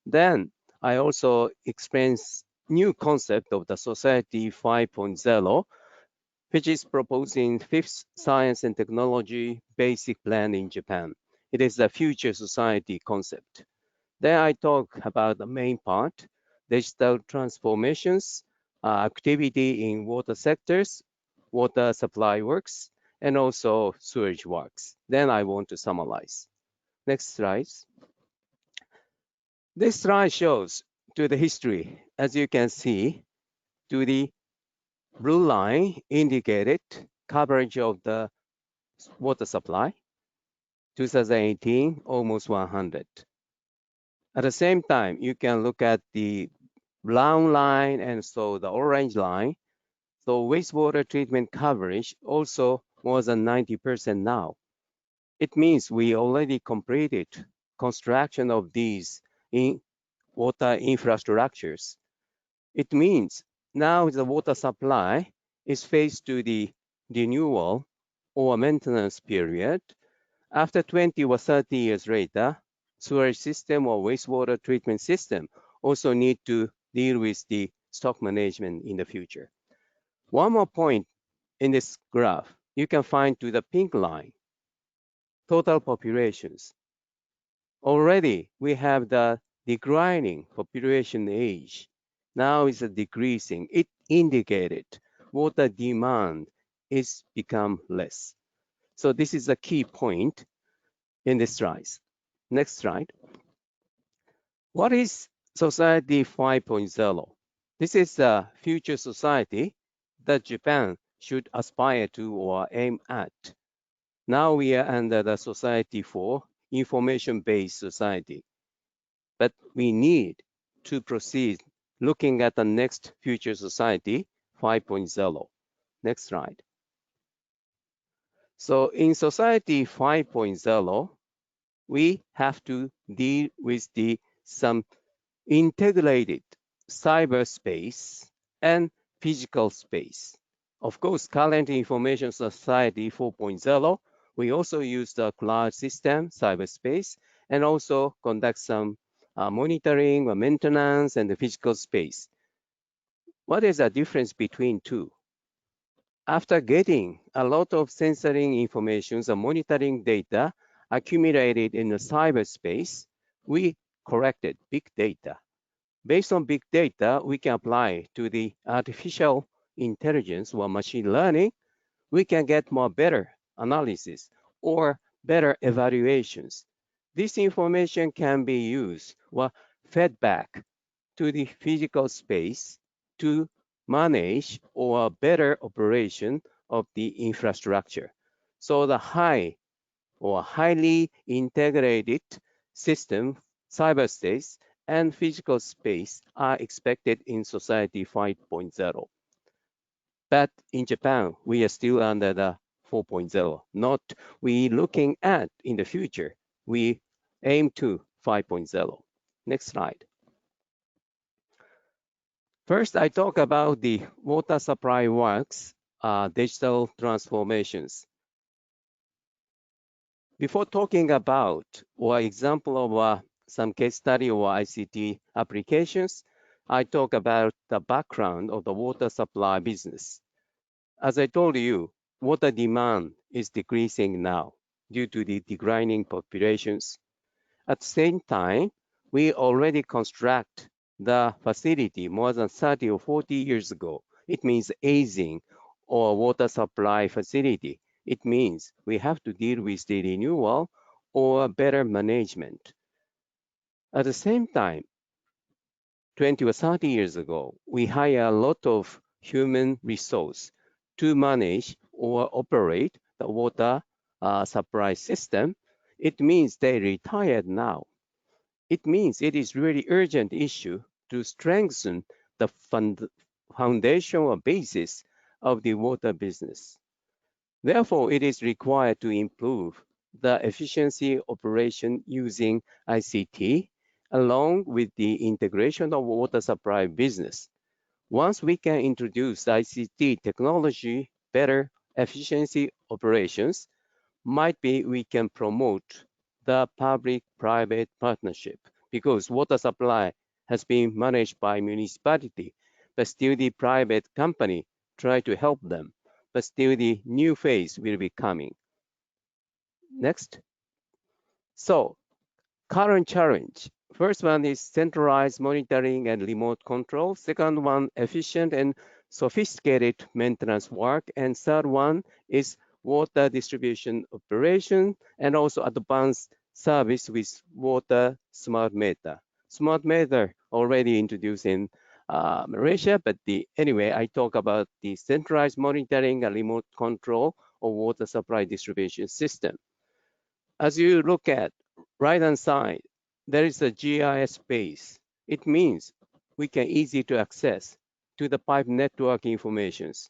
Then I also explain new concept of the Society 5.0, which is proposing fifth science and technology basic plan in Japan. It is the future society concept. Then I talk about the main part, digital transformations, activity in water sectors, water supply works, and also sewage works. Then I want to summarize. Next slide. This slide shows to the history. As you can see, to the blue line indicated coverage of the water supply. 2018, almost 100. At the same time, you can look at the brown line and so the orange line. So wastewater treatment coverage also more than 90% now. It means we already completed construction of these in water infrastructures. It means now the water supply is faced to the renewal or maintenance period. After 20 or 30 years later, sewage system or wastewater treatment system also need to deal with the stock management in the future. One more point in this graph, you can find to the pink line, total populations. Already we have the declining population age. Now it's decreasing. It indicated water demand is become less. So this is a key point in this slide. Next slide. What is Society 5.0? This is the future society that Japan should aspire to or aim at. Now we are under the Society 4, information-based society. But we need to proceed looking at the next future society 5.0. Next slide. So in Society 5.0, we have to deal with some integrated cyberspace and physical space. Of course, current information society 4.0, we also use the cloud system, cyberspace, and also conduct some monitoring or maintenance and the physical space. What is the difference between two? After getting a lot of sensoring information and monitoring data accumulated in the cyberspace, we collected big data. Based on big data, we can apply to the artificial intelligence or machine learning. We can get more better analysis or better evaluations. This information can be used or fed back to the physical space to manage or better operation of the infrastructure. So the highly integrated system, cyberspace, and physical space are expected in Society 5.0. But in Japan, we are still under the 4.0. Not we looking at in the future, we aim to 5.0. Next slide. First, I talk about the water supply works, digital transformations. Before talking about or example of some case study or ICT applications, I talk about the background of the water supply business. As I told you, water demand is decreasing now due to the declining populations. At the same time, we already construct the facility more than 30 or 40 years ago. It means aging or water supply facility. It means we have to deal with the renewal or better management. At the same time, 20 or 30 years ago, we hire a lot of human resource to manage or operate the water supply system. It means they retired now. It means it is really urgent issue to strengthen the foundational basis of the water business. Therefore, it is required to improve the efficiency operation using ICT along with the integration of water supply business. Once we can introduce ICT technology, better efficiency operations, might be we can promote the public-private partnership because water supply has been managed by municipality, but still the private company try to help them, but still the new phase will be coming. Next. So, current challenge. First one is centralized monitoring and remote control. Second one, efficient and sophisticated maintenance work. And third one is water distribution operation and also advanced service with water smart meter. Smart meter already introduced in Malaysia, but anyway, I talk about the centralized monitoring and remote control of water supply distribution system. As you look at right-hand side, there is a GIS base. It means we can easy to access to the pipe network informations.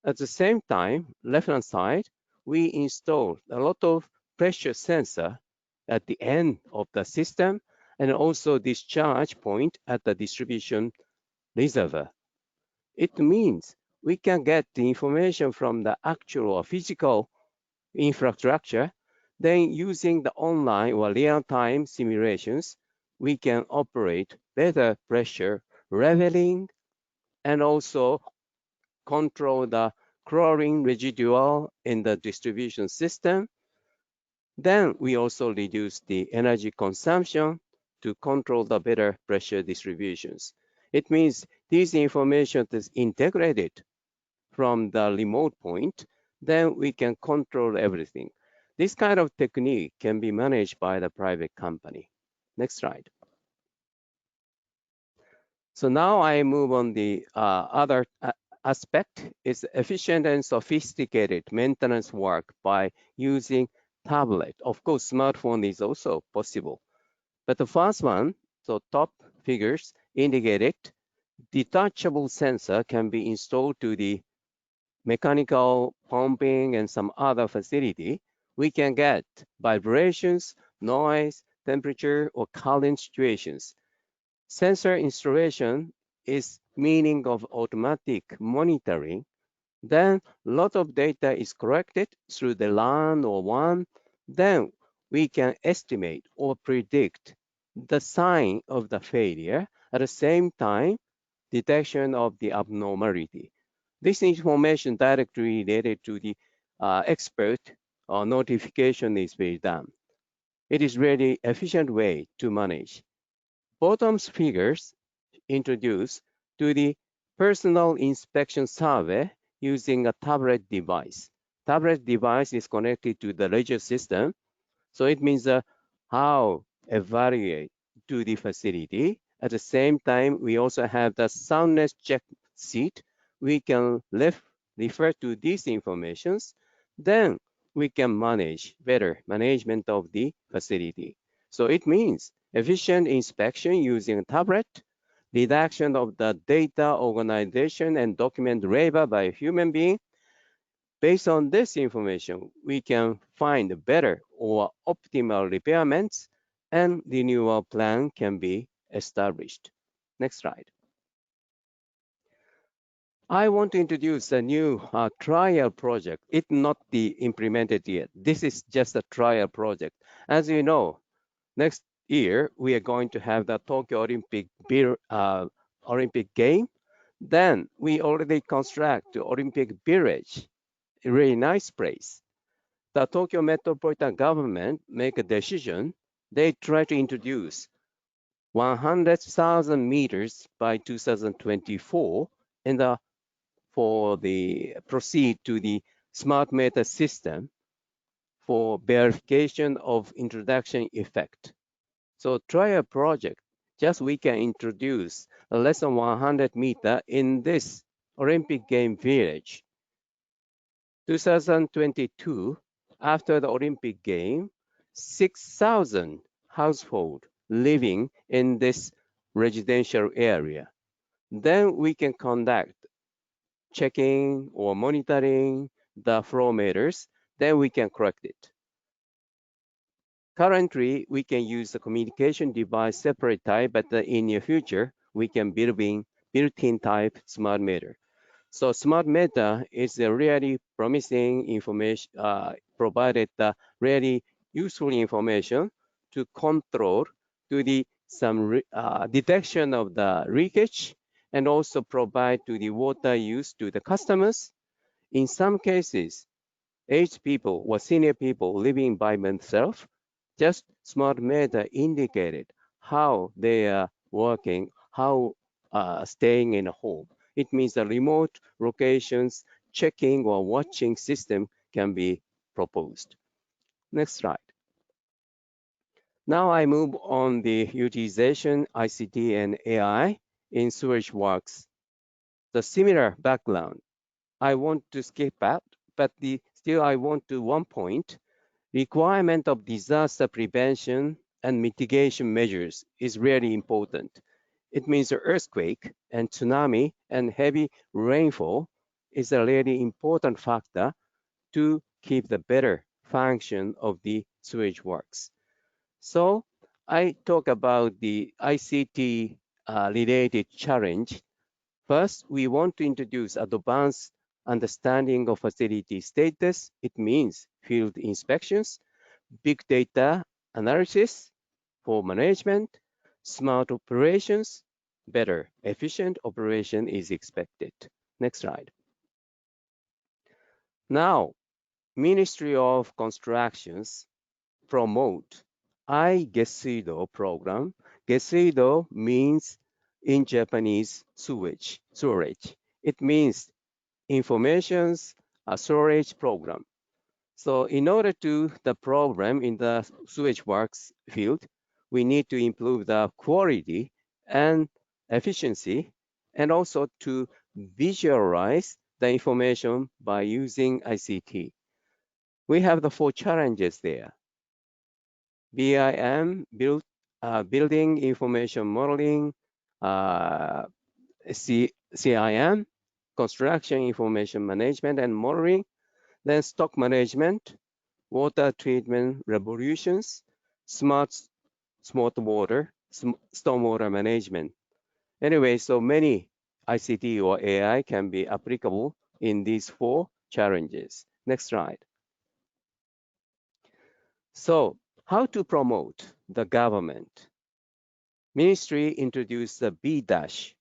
At the same time, left-hand side, we installed a lot of pressure sensor at the end of the system and also discharge point at the distribution reservoir. It means we can get the information from the actual or physical infrastructure. Then using the online or real-time simulations, we can operate better pressure leveling and also control the chlorine residual in the distribution system. Then we also reduce the energy consumption to control the better pressure distributions. It means this information is integrated from the remote point, then we can control everything. This kind of technique can be managed by the private company. Next slide. So now I move on the other aspect is efficient and sophisticated maintenance work by using tablet. Of course, smartphone is also possible. But the first one, so top figures indicated, detachable sensor can be installed to the mechanical pumping and some other facility. We can get vibrations, noise, temperature, or current situations. Sensor installation is meaning of automatic monitoring. Then a lot of data is collected through the LAN or WAN. Then we can estimate or predict the sign of the failure. At the same time, detection of the abnormality. This information directly related to the expert notification is being done. It is really efficient way to manage. Bottom figures introduced to the personal inspection survey using a tablet device. Tablet device is connected to the radio system. So it means how evaluate to the facility. At the same time, we also have the soundness check sheet. We can refer to these informations. Then we can manage better management of the facility. So it means efficient inspection using tablet, reduction of the data organization and document labor by a human being. Based on this information, we can find better or optimal repairments and renewal plan can be established. Next slide. I want to introduce a new trial project. It's not implemented yet. This is just a trial project. As you know, next year, we are going to have the Tokyo Olympic game. Then we already construct the Olympic Village, a really nice place. The Tokyo Metropolitan Government make a decision. They try to introduce 100,000 meters by 2024 and for the proceed to the smart meter system for verification of introduction effect. So trial project, just we can introduce less than 100 meter in this Olympic game village. 2022, after the Olympic game, 6,000 households living in this residential area. Then we can conduct checking or monitoring the flow meters, then we can correct it. Currently, we can use the communication device separate type, but in the future, we can built-in type smart meter. So smart meter is a really promising information, provided really useful information to control to the some detection of the leakage and also provide to the water use to the customers. In some cases, aged people or senior people living by themselves, just smart meter indicated how they are working, how staying in a home. It means the remote locations checking or watching system can be proposed. Next slide. Now I move on the utilization ICT and AI in sewage works. The similar background, I want to skip out, but still I want to one point. Requirement of disaster prevention and mitigation measures is really important. It means earthquake and tsunami and heavy rainfall is a really important factor to keep the better function of the sewage works. So I talk about the ICT related challenge. First, we want to introduce advanced understanding of facility status. It means field inspections, big data analysis for management, smart operations, better efficient operation is expected. Next slide. Now, Ministry of Constructions promote iGesuido program. Gesuido means in Japanese sewage. It means information's storage program. So in order to the problem in the sewage works field, we need to improve the quality and efficiency, and also to visualize the information by using ICT. We have the 4 challenges there. BIM, Building Information Modeling, CIM, Construction Information Management and Modeling, then stock management, water treatment revolutions, smart water, stormwater management. Anyway, so many ICT or AI can be applicable in these 4 challenges. Next slide. So how to promote the government? Ministry introduced the B-dash.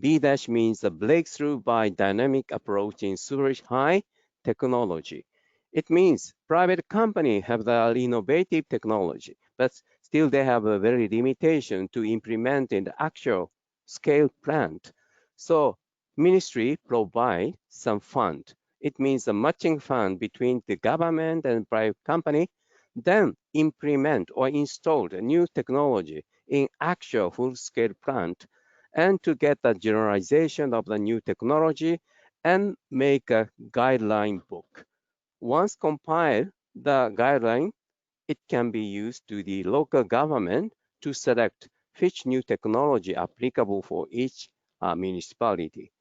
B-dash means a breakthrough by dynamic approach in sewage high technology. It means private company have the innovative technology, but still they have a very limitation to implement in the actual scale plant. So ministry provide some fund. It means a matching fund between the government and private company, then implement or install the new technology in actual full-scale plant, and to get the generalization of the new technology and make a guideline book. Once compiled the guideline, it can be used to the local government to select which new technology applicable for each municipality.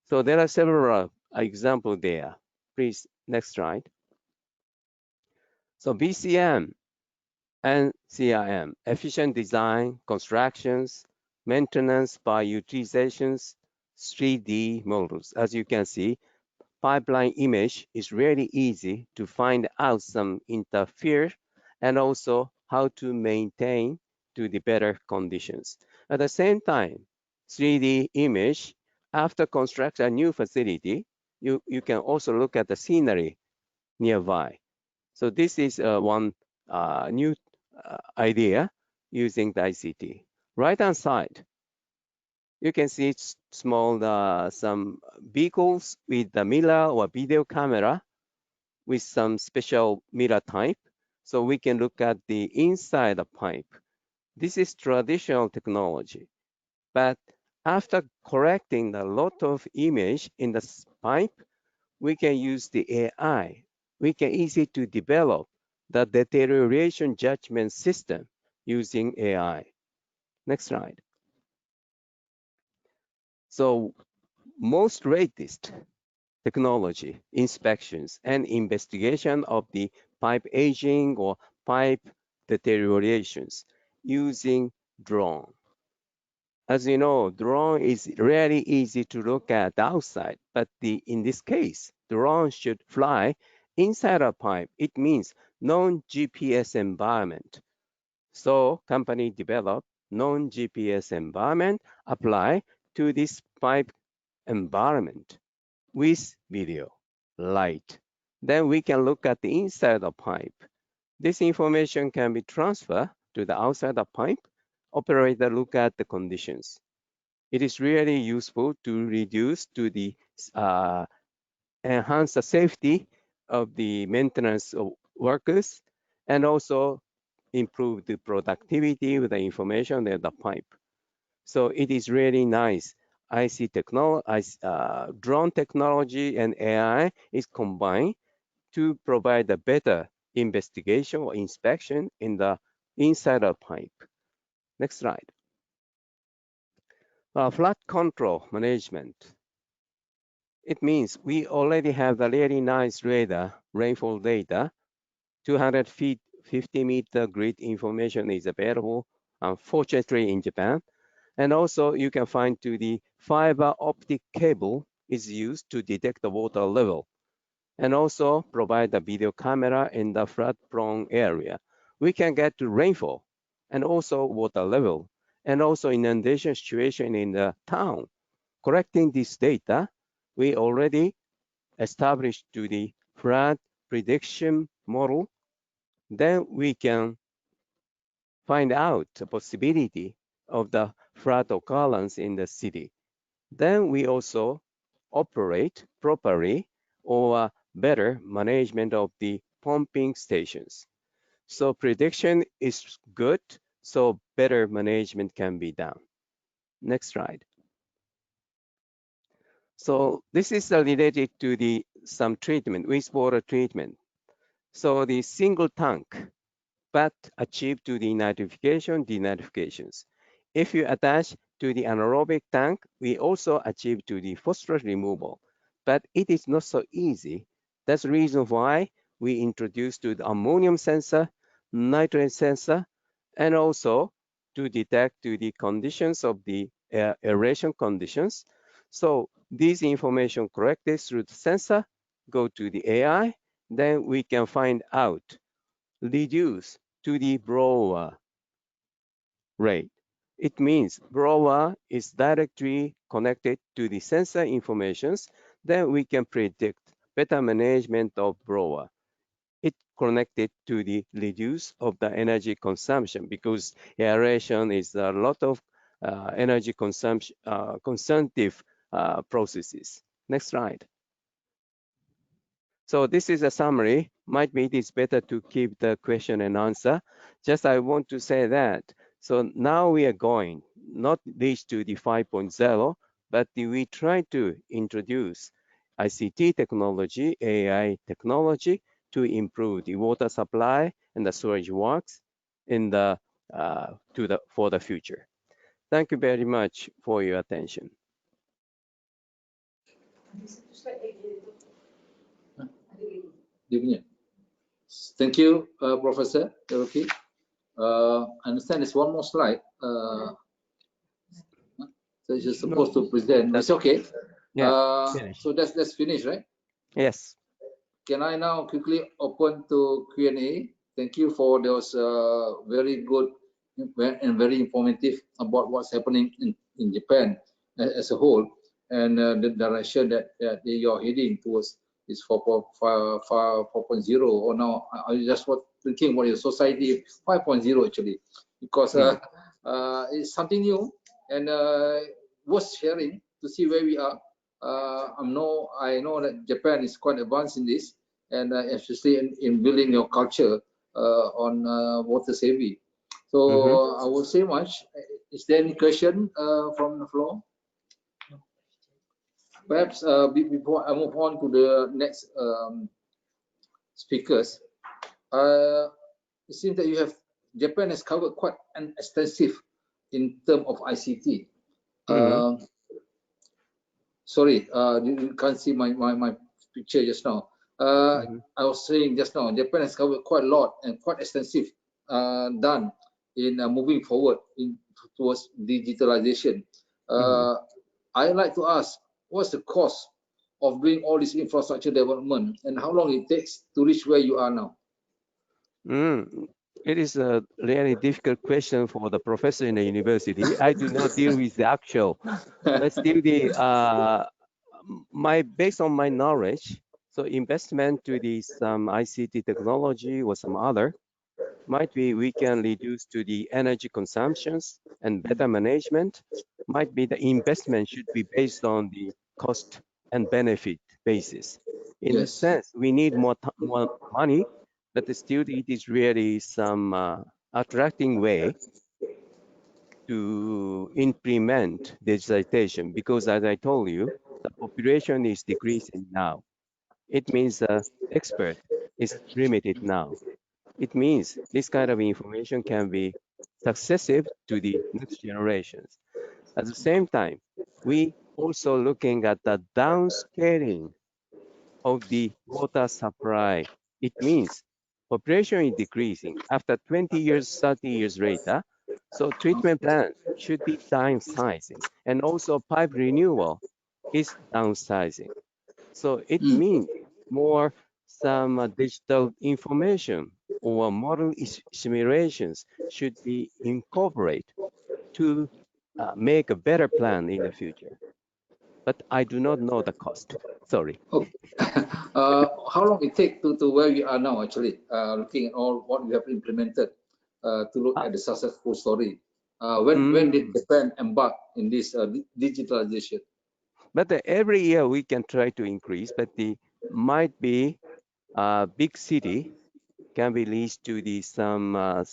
So there are several examples there. Please, next slide. So BCM and CIM, efficient design, constructions, maintenance by utilizations, 3D models. As you can see, pipeline image is really easy to find out some interfere and also how to maintain to the better conditions. At the same time, 3D image, after construct a new facility, you can also look at the scenery nearby. So this is one new idea using the ICT. Right-hand side, you can see small some vehicles with the mirror or video camera with some special mirror type. So we can look at the inside the pipe. This is traditional technology. But after collecting a lot of image in the pipe, we can use the AI. We can easily to develop the deterioration judgment system using AI. Next slide. So most latest technology, inspections and investigation of the pipe aging or pipe deteriorations using drone. As you know, drone is really easy to look at outside, but in this case, drone should fly inside a pipe. It means non-GPS environment. So company develop non-GPS environment apply to this pipe environment with video, light. Then we can look at the inside of the pipe. This information can be transferred to the outside of the pipe. Operator look at the conditions. It is really useful to reduce to the enhance the safety of the maintenance of workers and also improve the productivity with the information in the pipe. So it is really nice. Drone technology and AI is combined to provide a better investigation or inspection in the inside of pipe. Next slide. Flood control management. It means we already have a really nice radar rainfall data. 200 feet, 50-meter grid information is available, unfortunately, in Japan. And also you can find to the fiber optic cable is used to detect the water level and also provide a video camera in the flood-prone area. We can get to rainfall and also water level and also inundation situation in the town. Collecting this data, we already established to the flood prediction model. Then we can find out the possibility of the flood occurrence in the city. Then we also operate properly or better management of the pumping stations. So prediction is good, so better management can be done. Next slide. So this is related to the some treatment, wastewater treatment. So the single tank, but achieved to the nitrification, denitrifications. If you attach to the anaerobic tank, we also achieve to the phosphorus removal, but it is not so easy. That's the reason why we introduced to the ammonium sensor, nitrate sensor, and also to detect to the conditions of the aeration conditions. So these information collected through the sensor go to the AI, then we can find out, reduce to the blower rate. It means blower is directly connected to the sensor informations, then we can predict better management of blower. It connected to the reduce of the energy consumption because aeration is a lot of energy consumption, consumptive processes. Next slide. So this is a summary. Might be it is better to keep the question and answer. Just I want to say that. So now we are going, not reach to the 5.0, but we try to introduce ICT technology, AI technology to improve the water supply and the storage works in the for the future. Thank you very much for your attention. Thank you, Professor Hiroki. I understand there's one more slide. So you're supposed to present. It's okay. Yeah, so that's finished, right? Yes. Can I now quickly open to Q&A? Thank you for those very good and very informative about what's happening in Japan as a whole, and the direction that you're heading towards is 4.0, or now I just was thinking about your society 5.0 actually, because it's something new and worth sharing to see where we are. I know that Japan is quite advanced in this, and especially in building your culture on water saving. So I will say much. Is there any question from the floor? Perhaps before I move on to the next speakers, it seems that Japan has covered quite an extensive in terms of ICT. Sorry, you can't see my picture just now. I was saying just now, Japan has covered quite a lot and quite extensive done in moving forward towards digitalization. I'd like to ask, what's the cost of doing all this infrastructure development and how long it takes to reach where you are now? It is a really difficult question for the professor in the university. I do not deal with the actual, but still based on my knowledge, so investment to some ICT technology or some other, might be we can reduce to the energy consumptions and better management. Might be the investment should be based on the cost and benefit basis. In a sense, we need more money, but still it is really some attracting way to implement digitization because, as I told you, the population is decreasing now. It means the expert is limited now. It means this kind of information can be successive to the next generations. At the same time, we also looking at the downscaling of the water supply. It means population is decreasing after 20 years, 30 years later. So treatment plants should be downsizing, and also pipe renewal is downsizing. So it means more some digital information or model simulations should be incorporated to make a better plan in the future. But I do not know the cost. Sorry. Okay. How long it take to where we are now, actually, looking at all what we have implemented to look at the successful story? When did Japan embark in this digitalization? But every year we can try to increase, but the might be big city can be leads to the some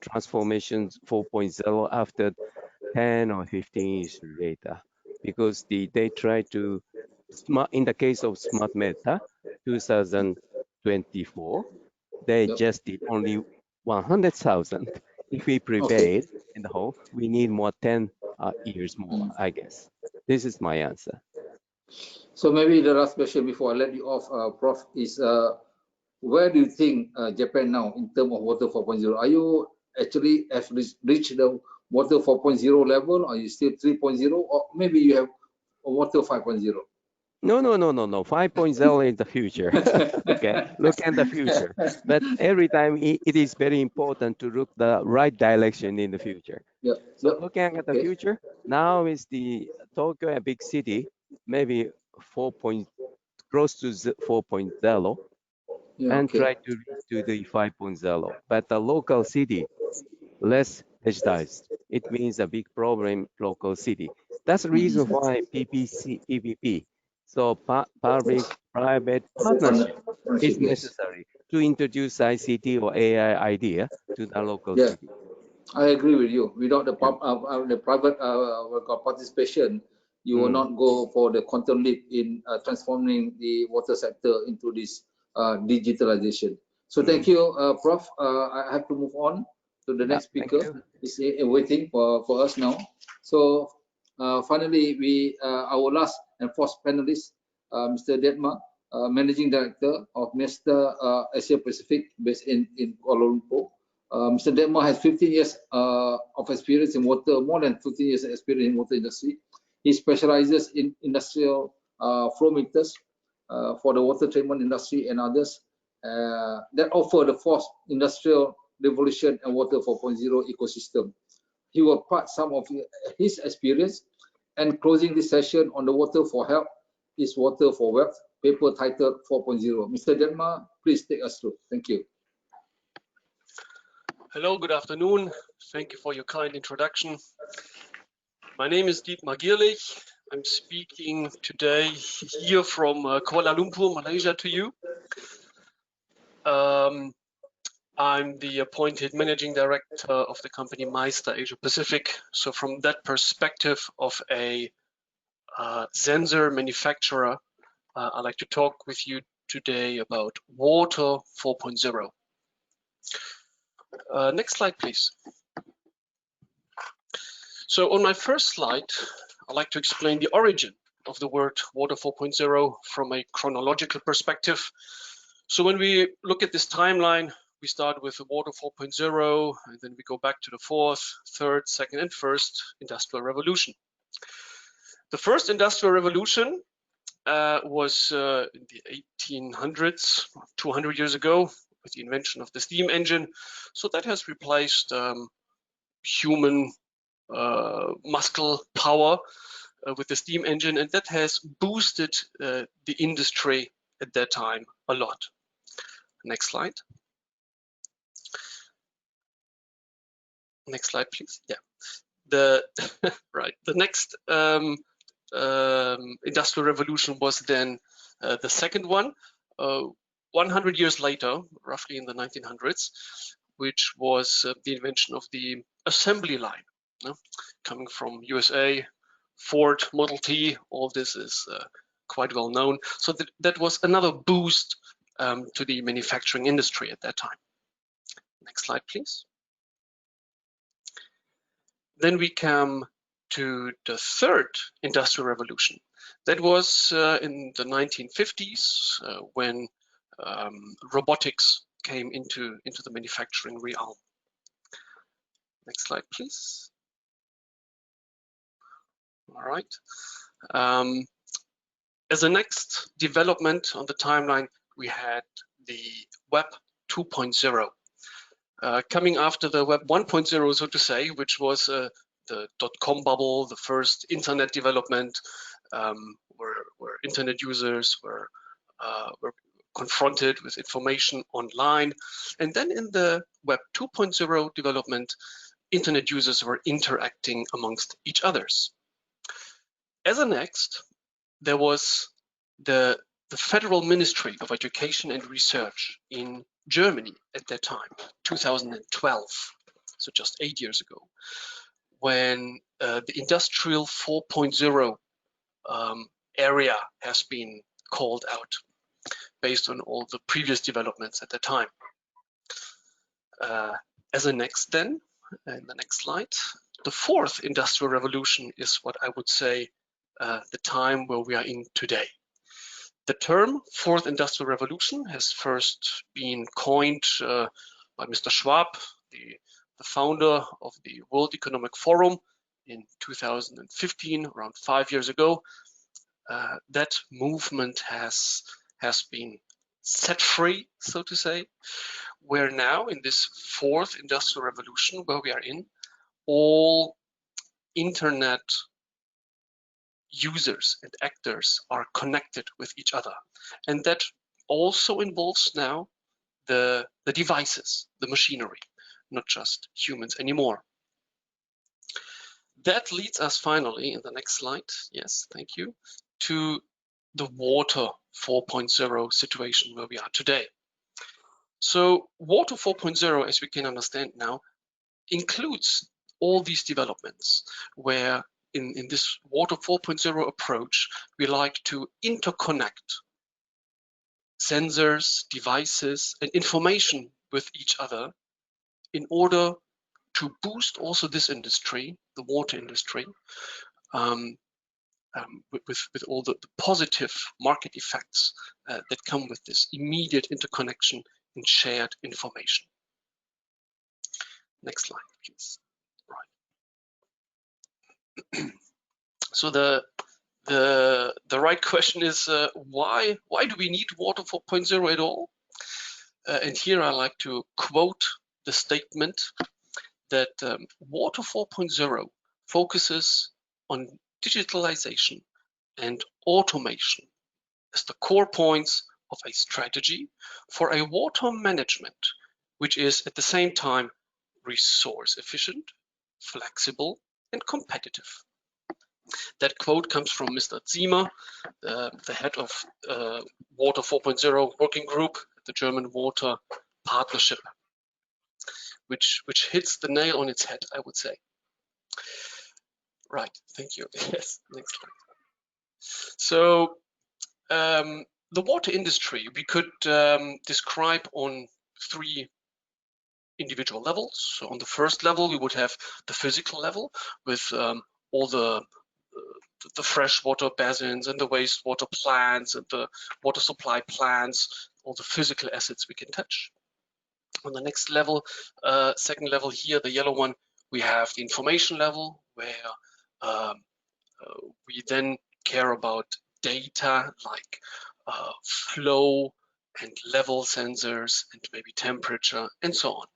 transformations 4.0 after 10 or 15 years later, because they try to smart in the case of smart meter 2024 they Yep. just did only 100,000. If we prevail in the whole, we need more 10 years more, I guess. This is my answer. So maybe the last question before I let you off, Prof, is where do you think Japan now in terms of water 4.0? Are you actually have reached the water 4.0 level? Are you still 3.0? Or maybe you have a water 5.0? No. 5.0 is the future. Okay, look at the future. But every time it is very important to look the right direction in the future. Yep. So looking at the future, now is the Tokyo a big city, maybe close to 4.0, and try to reach to the 5.0. But the local city, less digitized. It means a big problem local city. That's the reason why PPP. So public-private partnership is necessary to introduce ICT or AI idea to the local city. I agree with you. Without the private participation, you will not go for the quantum leap in transforming the water sector into this digitalization. So thank you, Prof. I have to move on to the next speaker. Is waiting for us now. So finally, our last and fourth panelist, Mr. Detma, Managing Director of Nesta Asia Pacific, based in Kuala Lumpur. Mr. Detma has 15 years of experience in water, more than 15 years of experience in water industry. He specializes in industrial flow meters for the water treatment industry and others that offer the fourth industrial revolution and water 4.0 ecosystem. He will part some of his experience, and closing this session on the water for health is water for wealth, paper titled 4.0. Mr. Detma, please take us through. Thank you. Hello, good afternoon. Thank you for your kind introduction. My name is Dietmar Gierlich. I'm speaking today here from Kuala Lumpur, Malaysia to you. I'm the appointed managing director of the company Meister Asia Pacific. So from that perspective of a sensor manufacturer, I'd like to talk with you today about water 4.0. Next slide, please. So on my first slide, I'd like to explain the origin of the word water 4.0 from a chronological perspective. So when we look at this timeline, we start with the water 4.0, and then we go back to the fourth, third, second, and first industrial revolution. The first industrial revolution was in the 1800s, 200 years ago, with the invention of the steam engine. So that has replaced human muscle power with the steam engine, and that has boosted the industry at that time a lot. Next slide. Next slide, please. Yeah. The next industrial revolution was then the second one, 100 years later, roughly in the 1900s, which was the invention of the assembly line. coming from USA, Ford Model T, all this is quite well known. So that was another boost to the manufacturing industry at that time. Next slide, please. Then we come to the third industrial revolution. That was in the 1950s when robotics came into the manufacturing realm. Next slide, please. All right. As a next development on the timeline, we had the Web 2.0. Coming after the Web 1.0, so to say, which was the .com bubble, the first internet development, where internet users were confronted with information online. And then in the Web 2.0 development, internet users were interacting amongst each others. As a next, there was the Federal Ministry of Education and Research in Germany at that time, 2012, so just 8 years ago, when the Industrial 4.0 area has been called out based on all the previous developments at the time. As a next then, and the next slide, the fourth industrial revolution is what I would say the time where we are in today. The term fourth industrial revolution has first been coined by Mr. Schwab, the founder of the World Economic Forum in 2015, around 5 years ago. That movement has been set free, so to say. We're now in this fourth industrial revolution where we are in, all internet users and actors are connected with each other. And that also involves now the devices, the machinery, not just humans anymore. That leads us finally, in the next slide, yes, thank you, to the Water 4.0 situation where we are today. So Water 4.0, as we can understand now, includes all these developments where in this Water 4.0 approach, we like to interconnect sensors, devices, and information with each other in order to boost also this industry, the water industry, with all the positive market effects that come with this immediate interconnection and shared information. Next slide, please. Right. So the right question is why do we need Water 4.0 at all? And here I like to quote the statement that Water 4.0 focuses on digitalization and automation as the core points of a strategy for a water management which is at the same time resource efficient, flexible, and competitive. That quote comes from Mr. Ziemer, the head of Water 4.0 working group, the German Water Partnership, which hits the nail on its head, I would say. Right, thank you. Yes, next slide. So the water industry we could describe on 3 individual levels. So on the first level, we would have the physical level with all the freshwater basins and the wastewater plants and the water supply plants, all the physical assets we can touch. On the next level, second level here, the yellow one, we have the information level where we then care about data like flow and level sensors and maybe temperature and so on.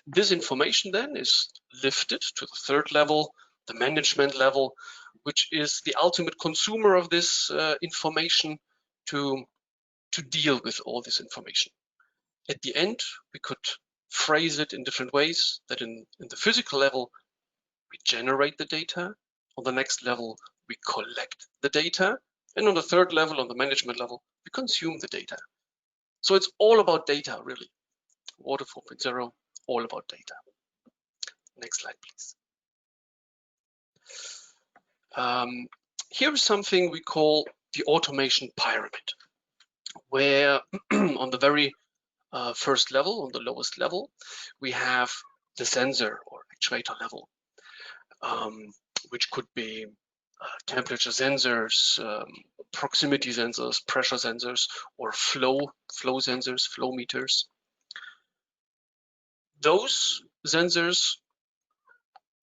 This information then is lifted to the third level, the management level, which is the ultimate consumer of this information to deal with all this information. At the end, we could phrase it in different ways, that in the physical level, we generate the data. On the next level, we collect the data. And on the third level, on the management level, we consume the data. So it's all about data, really. Water 4.0, all about data. Next slide, please. Here is something we call the automation pyramid, where on the very first level, on the lowest level, we have the sensor or actuator level, which could be temperature sensors, proximity sensors, pressure sensors, or flow sensors, flow meters. Those sensors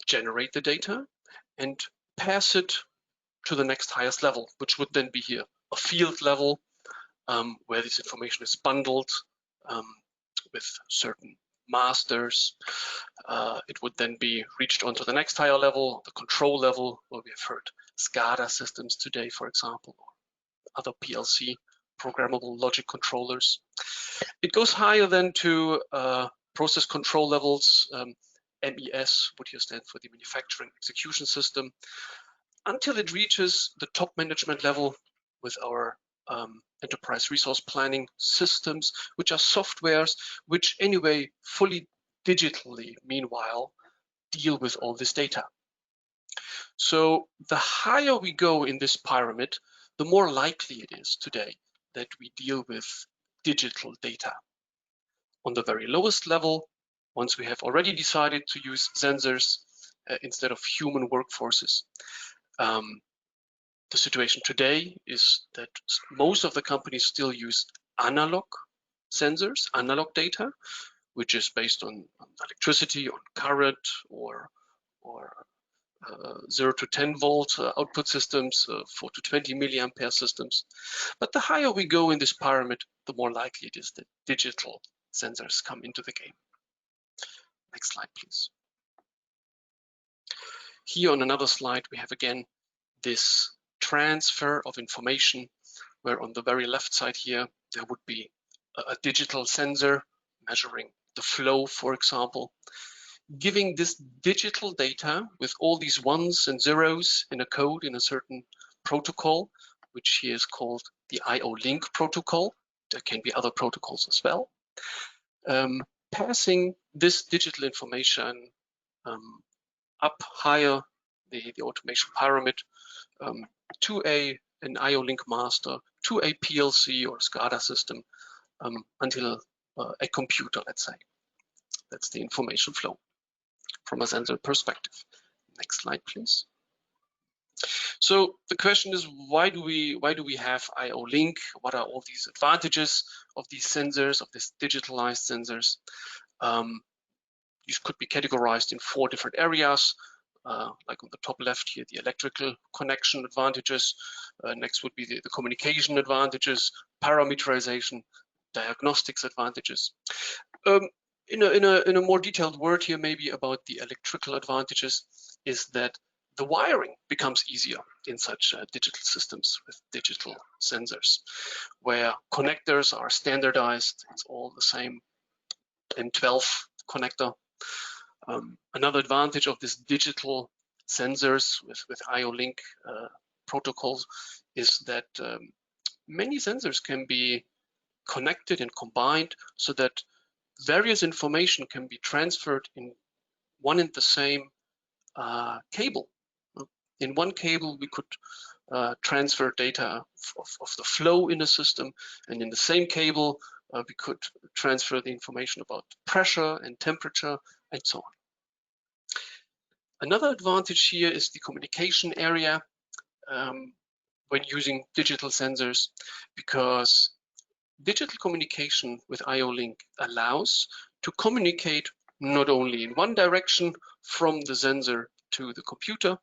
generate the data and pass it to the next highest level, which would then be here a field level, where this information is bundled with certain masters. It would then be reached onto the next higher level, the control level, where we have heard SCADA systems today, for example, or other PLC, programmable logic controllers. It goes higher then to process control levels. MES would here stand for the manufacturing execution system, until it reaches the top management level with our enterprise resource planning systems, which are softwares which anyway fully digitally, meanwhile, deal with all this data. So the higher we go in this pyramid, the more likely it is today that we deal with digital data. On the very lowest level, once we have already decided to use sensors instead of human workforces, the situation today is that most of the companies still use analog sensors, analog data, which is based on electricity, on current, or 0 to 10 volt output systems, 4 to 20 milliampere systems. But the higher we go in this pyramid, the more likely it is that digital sensors come into the game. Next slide, please. Here on another slide, we have again this transfer of information, where on the very left side here, there would be a digital sensor measuring the flow, for example, giving this digital data with all these ones and zeros in a code in a certain protocol, which here is called the IO-Link protocol. There can be other protocols as well. Passing this digital information up higher the automation pyramid to an IO-Link master, to a PLC or SCADA system, until a computer, let's say. That's the information flow from a sensor perspective. Next slide, please. So the question is, why do we have IO-Link? What are all these advantages of these sensors, of these digitalized sensors? These could be categorized in 4 different areas. Like on the top left here, the electrical connection advantages. Next would be the communication advantages, parameterization, diagnostics advantages. In a more detailed word here, maybe about the electrical advantages, is that the wiring becomes easier in such digital systems with digital sensors, where connectors are standardized. It's all the same M12 connector. Another advantage of this digital sensors with IO-Link protocols is that many sensors can be connected and combined so that various information can be transferred in one and the same cable. In one cable, we could transfer data of the flow in a system, and in the same cable, we could transfer the information about pressure and temperature and so on. Another advantage here is the communication area when using digital sensors, because digital communication with IO-Link allows to communicate not only in one direction from the sensor to the computer,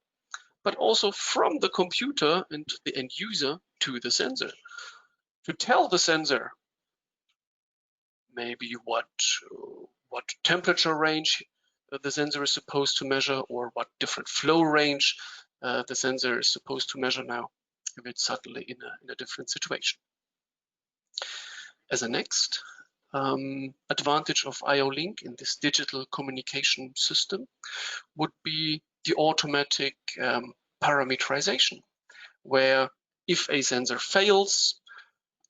but also from the computer and the end user to the sensor, to tell the sensor maybe what temperature range the sensor is supposed to measure, or what different flow range the sensor is supposed to measure now if it's suddenly in a different situation. As a next advantage of IO-Link in this digital communication system would be the automatic parameterization, where if a sensor fails,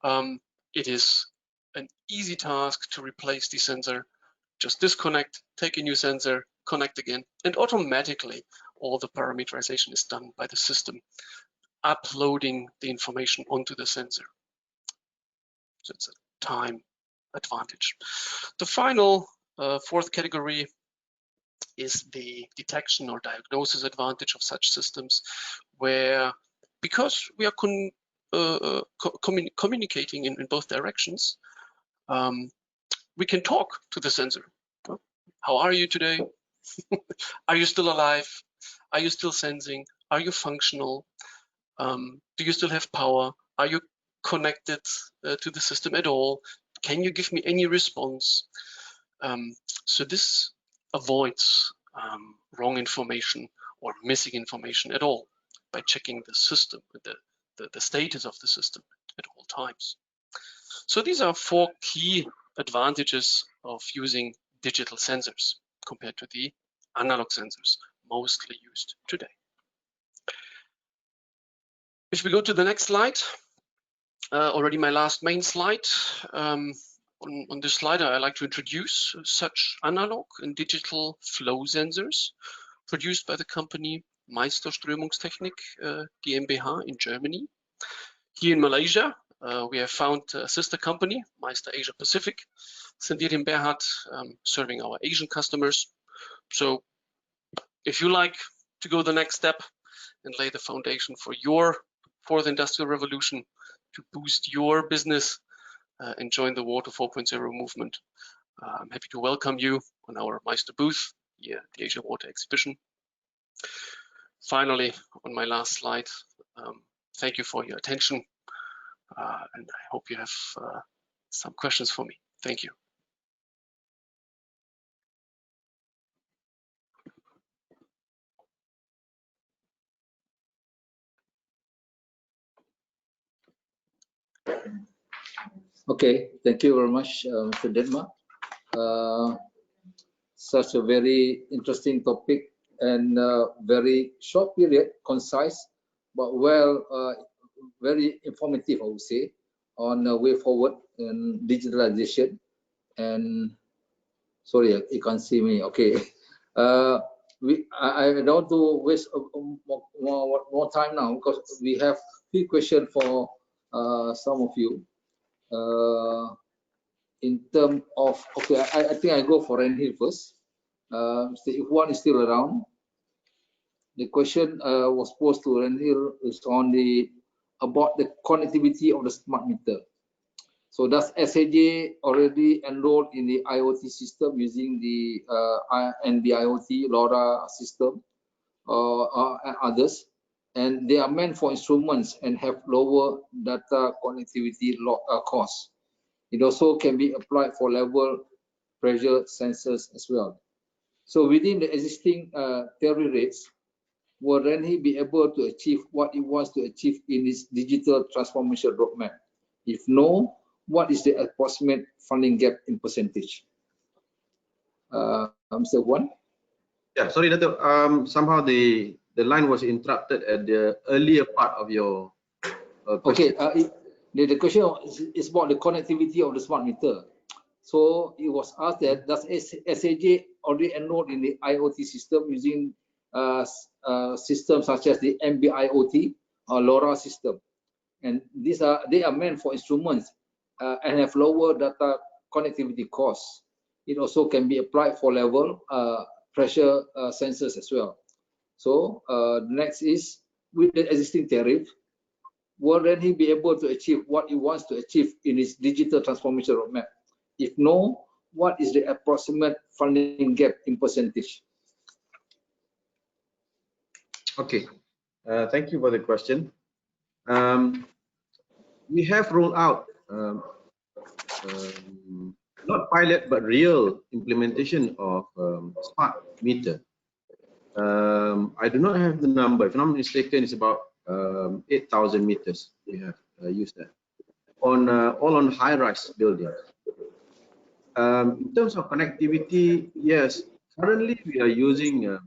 it is an easy task to replace the sensor. Just disconnect, take a new sensor, connect again, and automatically all the parameterization is done by the system, uploading the information onto the sensor. So it's a time advantage. The final fourth category is the detection or diagnosis advantage of such systems, where because we are communicating in both directions, we can talk to the sensor. How are you today? Are you still alive? Are you still sensing? Are you functional? Do you still have power? Are you connected to the system at all? Can you give me any response? So this avoids wrong information or missing information at all by checking the system, the status of the system at all times. So these are 4 key advantages of using digital sensors compared to the analog sensors mostly used today. If we go to the next slide, already my last main slide. On this slide, I like to introduce such analog and digital flow sensors produced by the company Meister Strömungstechnik GmbH in Germany. Here in Malaysia, we have found a sister company, Meister Asia Pacific, Sendiri in Berhad, serving our Asian customers. So if you like to go the next step and lay the foundation for your 4th industrial revolution, to boost your business and join the Water 4.0 movement, I'm happy to welcome you on our Meister booth here at the Asia Water Exhibition. Finally, on my last slide, thank you for your attention, and I hope you have some questions for me. Thank you. Okay, thank you very much, Mr. Denmark. Such a very interesting topic and very short period, concise, but very informative, I would say, on the way forward in digitalization. And sorry, you can't see me. Okay, I don't want to waste more time now because we have few questions for some of you. In terms of, okay, I think I go for Renhill first. If one is still around, the question was posed to Renhill is on about the connectivity of the smart meter. So does SAJ already enrolled in the IoT system using the NB-IoT LoRa system or others? And they are meant for instruments and have lower data connectivity costs. It also can be applied for level pressure sensors as well. So within the existing theory rates, will Renhi be able to achieve what it wants to achieve in its digital transformation roadmap? If no, what is the approximate funding gap in percentage? Mr. Wan? Yeah, sorry, Dato. Somehow the line was interrupted at the earlier part of your question. Okay, the question is about the connectivity of the smart meter. So it was asked that does SAJ already enrolled in the IoT system using systems such as the NB-IoT or LoRa system, and they are meant for instruments and have lower data connectivity costs. It also can be applied for level pressure sensors as well. So the next is, with the existing tariff, will Renhi be able to achieve what it wants to achieve in its digital transformation roadmap? If no, what is the approximate funding gap in percentage? Okay, thank you for the question. We have rolled out not pilot but real implementation of smart meter. I do not have the number. If I'm not mistaken, it's about 8,000 meters we have used that on all on high-rise buildings. In terms of connectivity, yes, currently we are using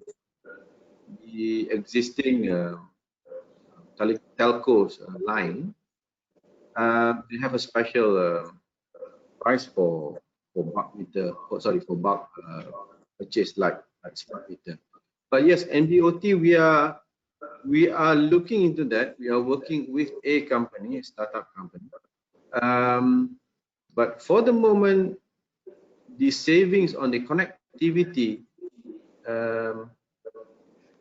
the existing telcos line. They have a special price for bulk meter, for bulk purchase like smart meter. But yes, NBOT, we are looking into that. We are working with a company, a startup company. But for the moment, the savings on the connectivity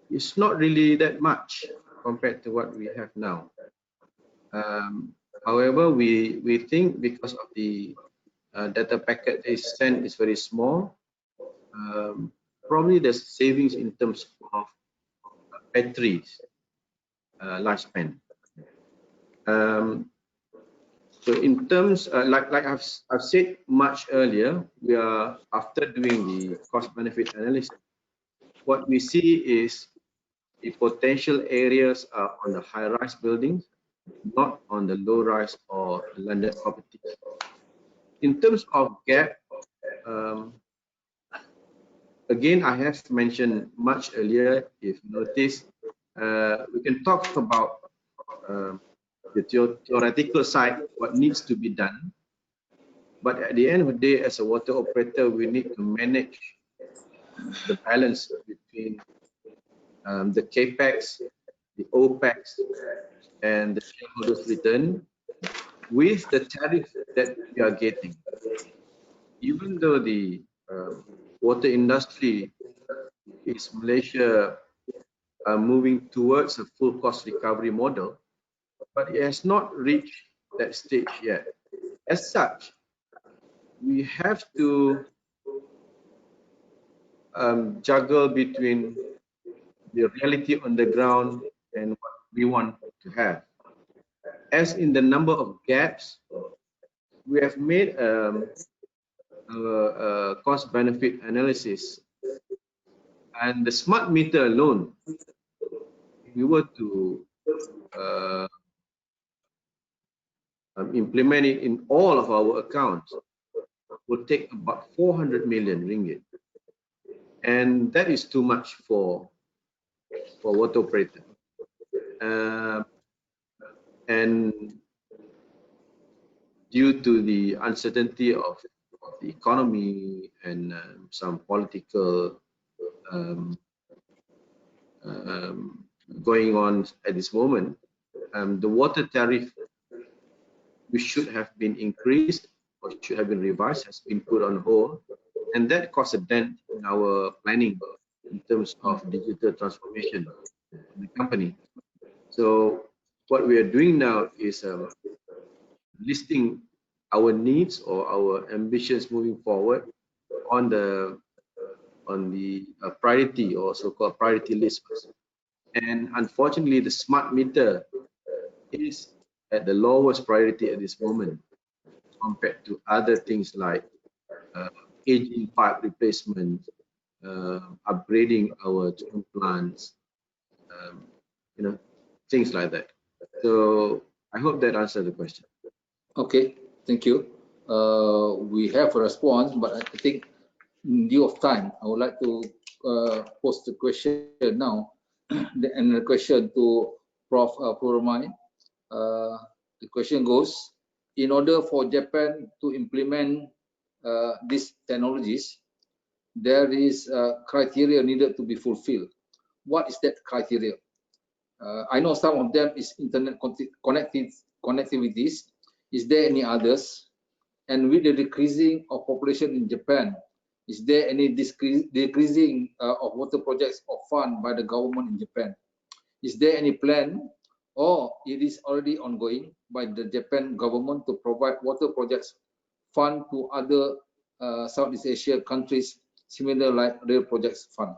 is not really that much compared to what we have now. However, we think because of the data packet they send is very small, probably there's savings in terms of batteries lifespan. So in terms, like I've said much earlier, we are, after doing the cost benefit analysis, what we see is the potential areas are on the high-rise buildings, not on the low-rise or landed properties. In terms of gap, again, I have mentioned much earlier, if you notice, we can talk about the theoretical side, what needs to be done. But at the end of the day, as a water operator, we need to manage the balance between the CAPEX, the OPEX, and the shareholders' return with the tariff that we are getting. Even though the water industry is Malaysia moving towards a full cost recovery model, but it has not reached that stage yet. As such, we have to juggle between the reality on the ground and what we want to have. As in the number of gaps, we have made a cost benefit analysis, and the smart meter alone, if we were to implement it in all of our accounts, will take about 400 million ringgit, and that is too much for water operator. And due to the uncertainty of the economy and some political going on at this moment, the water tariff, which should have been increased or should have been revised, has been put on hold, and that caused a dent in our planning in terms of digital transformation in the company. So what we are doing now is listing our needs or our ambitions moving forward on the priority or so-called priority list. And unfortunately, the smart meter is at the lowest priority at this moment compared to other things like aging pipe replacement, upgrading our treatment plants, things like that. So I hope that answered the question. Okay, thank you. We have a response, but I think in due of time, I would like to post the question now. And the question to Prof. Puromai. The question goes, in order for Japan to implement these technologies, there is criteria needed to be fulfilled. What is that criteria? I know some of them is internet connectivities. Is there any others? And with the decreasing of population in Japan, is there any decreasing of water projects or fund by the government in Japan? Is there any plan, or it is already ongoing by the Japan government to provide water projects fund to other Southeast Asia countries similar like rail projects fund?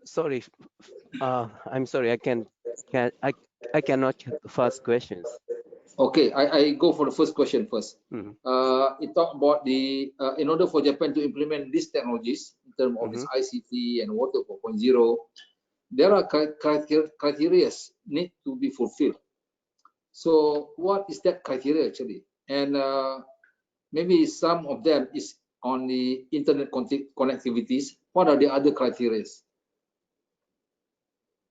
Sorry, I'm sorry, I cannot get the first questions. Okay, I go for the first question first. Mm-hmm. It talked about the in order for Japan to implement these technologies in terms of this ICT and Water 4.0, there are criteria need to be fulfilled. So what is that criteria actually? And maybe some of them is on the internet connectivities. What are the other criteria?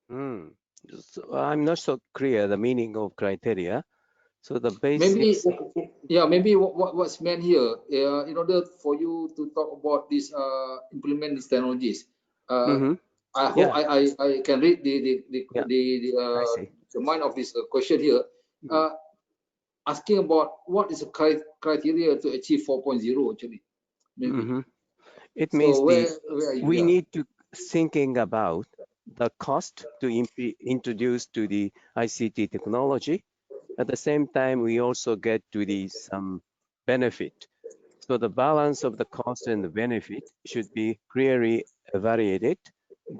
So I'm not so clear the meaning of criteria. So the basics. Maybe what's meant here, in order for you to talk about this implement these technologies, I hope Yeah. I can read the I see. the mind of this question here. Asking about what is the criteria to achieve 4.0 actually. Maybe. It So means where are you? we need to thinking about the cost to introduce to the ICT technology. At the same time, we also get to the some benefit. So the balance of the cost and the benefit should be clearly evaluated.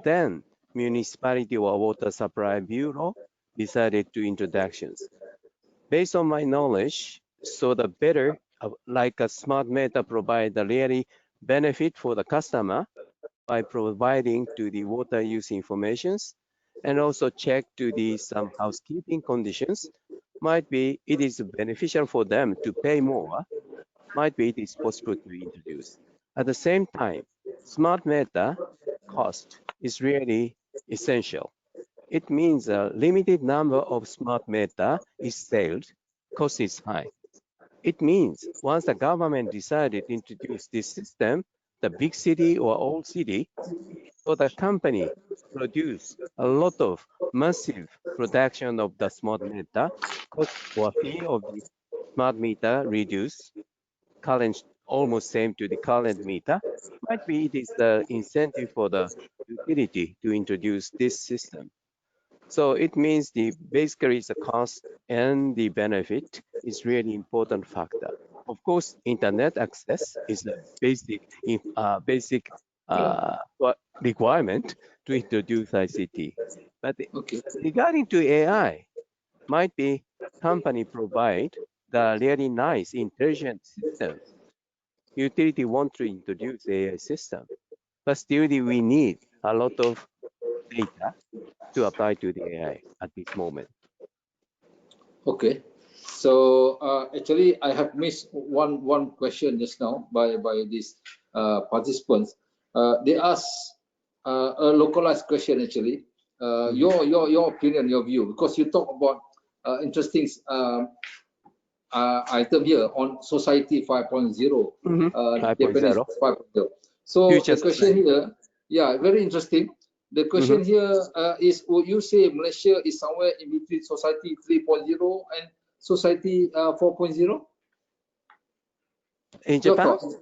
Then municipality or water supply bureau decided to introductions. Based on my knowledge, so the better, like a smart meter provide the really benefit for the customer by providing to the water use informations and also check to the some housekeeping conditions. Might be it is beneficial for them to pay more. Might be it is possible to introduce. At the same time, smart meter cost is really essential. It means a limited number of smart meter is sold, cost is high. It means once the government decided to introduce this system, the big city or old city, so the company produce a lot of massive production of the smart meter, cost or fee of the smart meter reduce, current almost same to the current meter. Might be it is the incentive for the utility to introduce this system. So it means the basically the cost and the benefit is really important factor. Of course, internet access is a basic requirement to introduce ICT. But Okay. regarding to AI, might be company provide the really nice intelligent system. Utility want to introduce AI system, but still we need a lot of data to apply to the AI at this moment. Okay. So actually, I have missed one question just now by these participants. They asked a localized question actually. Your opinion, your view, because you talk about interesting item here on society 5.0, Japanese 5.0. So Future the question society. here, yeah, very interesting. The question here is, would you say Malaysia is somewhere in between society 3.0 and society 4.0? In Your Japan? thoughts?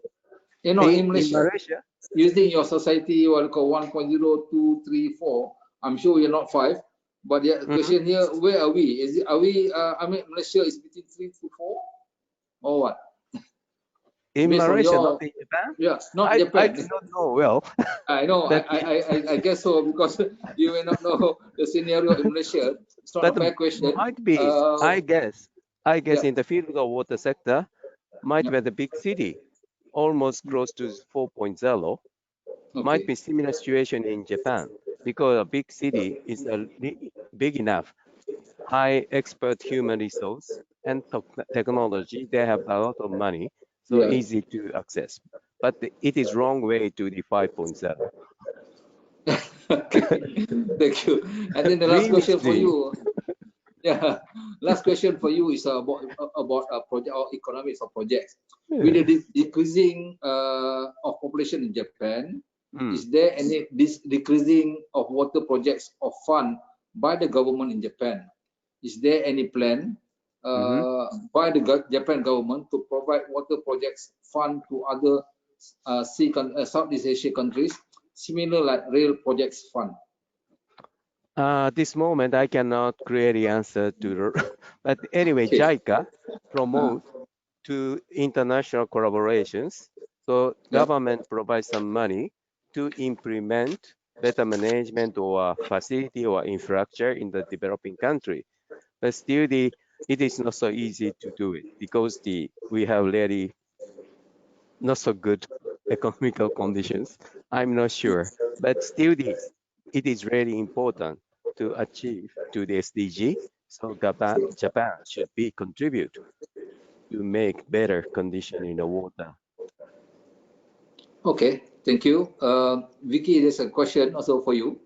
You know, in In Malaysia, Malaysia? using your society, what you call 1.0, 2, 3, 4. I'm sure you're not 5. But the question here, where are we? Is it, are we? I mean, Malaysia is between 3 to 4, or what? In Based on Malaysia, your, not in Japan? yeah, not I Japan. do not know well. I know. But I guess so, because you may not know the scenario in Malaysia. It's not a fair question. might be, I guess yeah. in the field of water sector, might be the big city, almost close to 4.0. Might Okay. be similar situation in Japan because a big city is big enough, high expert human resource and technology. They have a lot of money, so Yeah. easy to access. But it is wrong way to the 5.0. Okay. Thank you. And then the last question for you. Yeah, last question for you is about project or economics of projects. With the decreasing of population in Japan, is there any decreasing of water projects or fund by the government in Japan? Is there any plan by the Japan government to provide water projects fund to other Southeast Asia countries, similar like rail projects fund? This moment, I cannot clearly answer to, but anyway, Okay. JICA promote to international collaborations. So government provides some money to implement better management or facility or infrastructure in the developing country. But still, it is not so easy to do it because we have really not so good economical conditions. I'm not sure, but still, it is really important to achieve to the SDG. So Japan should be contribute to make better condition in the water. Okay, thank you. Vicky, there's a question also for you.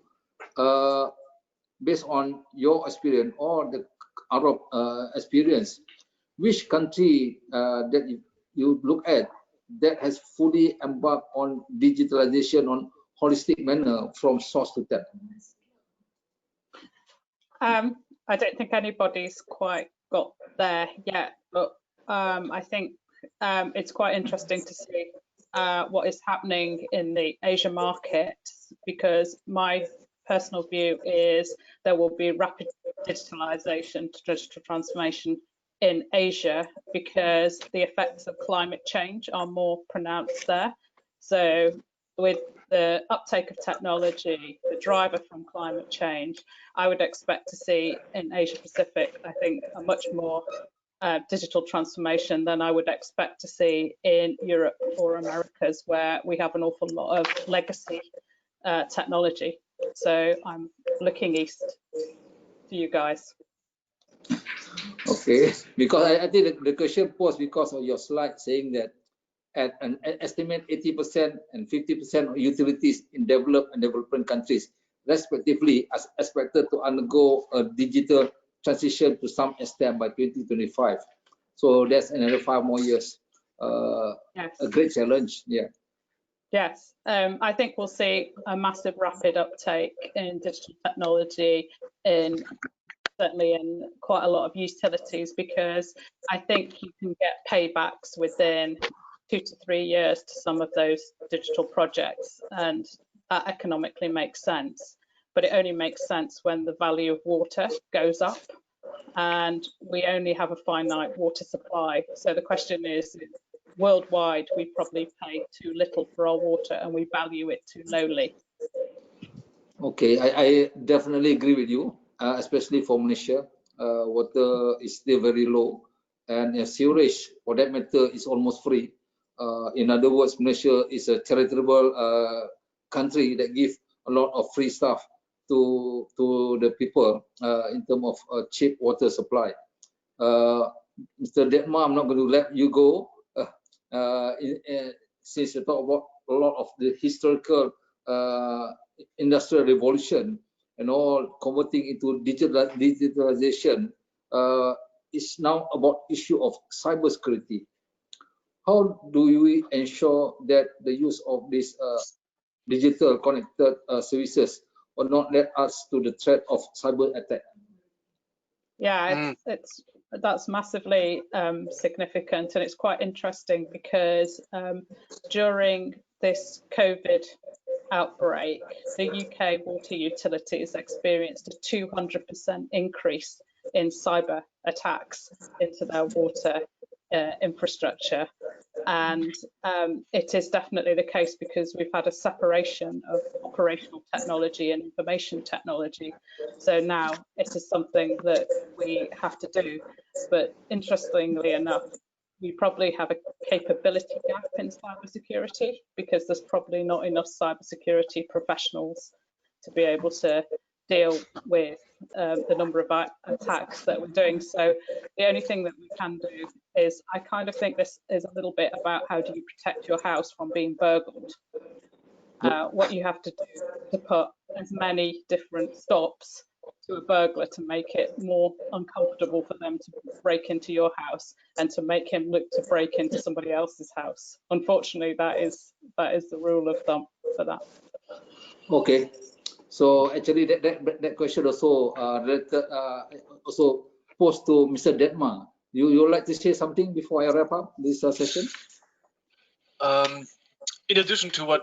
Based on your experience or the Arab experience, which country that you look at that has fully embarked on digitalization, on holistic manner from source to tap? I don't think anybody's quite got there yet, but I think it's quite interesting to see what is happening in the Asia market, because my personal view is there will be rapid digitalization, digital transformation in Asia, because the effects of climate change are more pronounced there. So with the uptake of technology, the driver from climate change, I would expect to see in Asia Pacific, I think, a much more digital transformation than I would expect to see in Europe or Americas, where we have an awful lot of legacy technology. So I'm looking east to you guys. Okay, because I think the question posed because of your slide saying that at an estimate 80% and 50% of utilities in developed and developing countries, respectively, are expected to undergo a digital transition to some extent by 2025. So that's another 5 more years. Yes. A great challenge. Yeah. Yes, I think we'll see a massive rapid uptake in digital technology certainly in quite a lot of utilities, because I think you can get paybacks within 2 to 3 years to some of those digital projects, and that economically makes sense. But it only makes sense when the value of water goes up, and we only have a finite water supply. So the question is, worldwide, we probably pay too little for our water and we value it too lowly. Okay, I definitely agree with you, especially for Malaysia. Water is still very low, and sewerage, for that matter, is almost free. In other words, Malaysia is a charitable country that gives a lot of free stuff to the people in terms of cheap water supply. Mr. Detma, I'm not going to let you go. Since you talk about a lot of the historical industrial revolution and all converting into digitalization, is now about issue of cybersecurity. How do we ensure that the use of these digital connected services will not let us to the threat of cyber attack? Yeah, that's massively significant, and it's quite interesting because during this COVID outbreak, the UK water utilities experienced a 200% increase in cyber attacks into their water infrastructure. And it is definitely the case because we've had a separation of operational technology and information technology. So now it is something that we have to do. But interestingly enough, we probably have a capability gap in cybersecurity because there's probably not enough cybersecurity professionals to be able to deal with the number of attacks that we're doing. So the only thing that we can do is, I kind of think this is a little bit about how do you protect your house from being burgled. What you have to do to put as many different stops to a burglar to make it more uncomfortable for them to break into your house and to make him look to break into somebody else's house. Unfortunately, that is the rule of thumb for that. Okay. So actually, that question also related, also posed to Mr. Detma. You would like to say something before I wrap up this session? In addition to what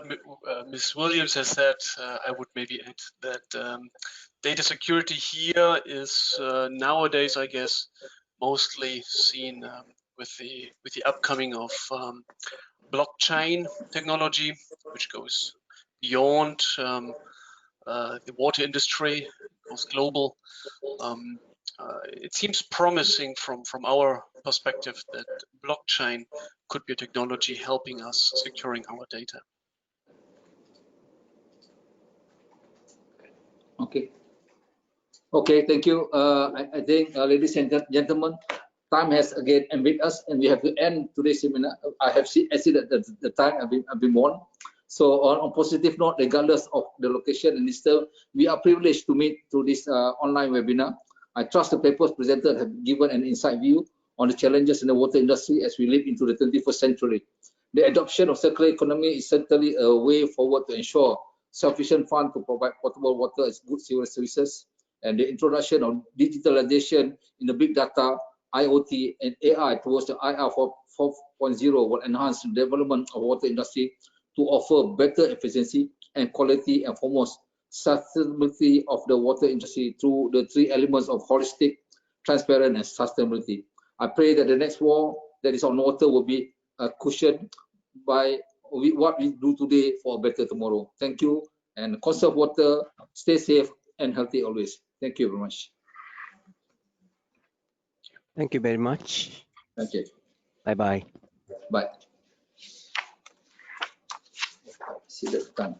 Ms. Williams has said, I would maybe add that data security here is nowadays, I guess, mostly seen with the upcoming of blockchain technology, which goes beyond the water industry, goes global. It seems promising from our perspective that blockchain could be a technology helping us securing our data. Okay. Okay, thank you. I think, ladies and gentlemen, time has again ended us, and we have to end today's seminar. I have exceeded the time I've been warned. So on a positive note, regardless of the location and distance, we are privileged to meet through this online webinar. I trust the papers presented have given an inside view on the challenges in the water industry as we live into the 21st century. The adoption of circular economy is certainly a way forward to ensure sufficient fund to provide potable water as good civil services, and the introduction of digitalization in the big data, IoT, and AI towards the IR 4.0 will enhance the development of water industry to offer better efficiency and quality, and foremost, sustainability of the water industry through the three elements of holistic, transparent, and sustainability. I pray that the next war that is on water will be cushioned by what we do today for a better tomorrow. Thank you, and conserve water, stay safe and healthy always. Thank you very much. Thank you very much. Thank you. Bye-bye. Bye. See the time.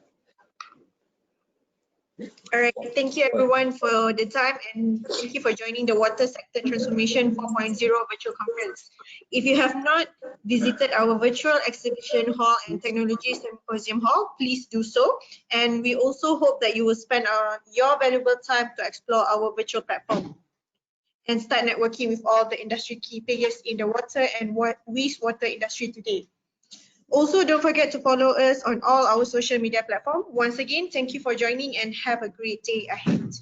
All right, thank you everyone for the time, and thank you for joining the Water Sector Transformation 4.0 virtual conference. If you have not visited our virtual exhibition hall and technology symposium hall, please do so. And we also hope that you will spend your valuable time to explore our virtual platform and start networking with all the industry key players in the water and wastewater industry today. Also, don't forget to follow us on all our social media platforms. Once again, thank you for joining and have a great day ahead.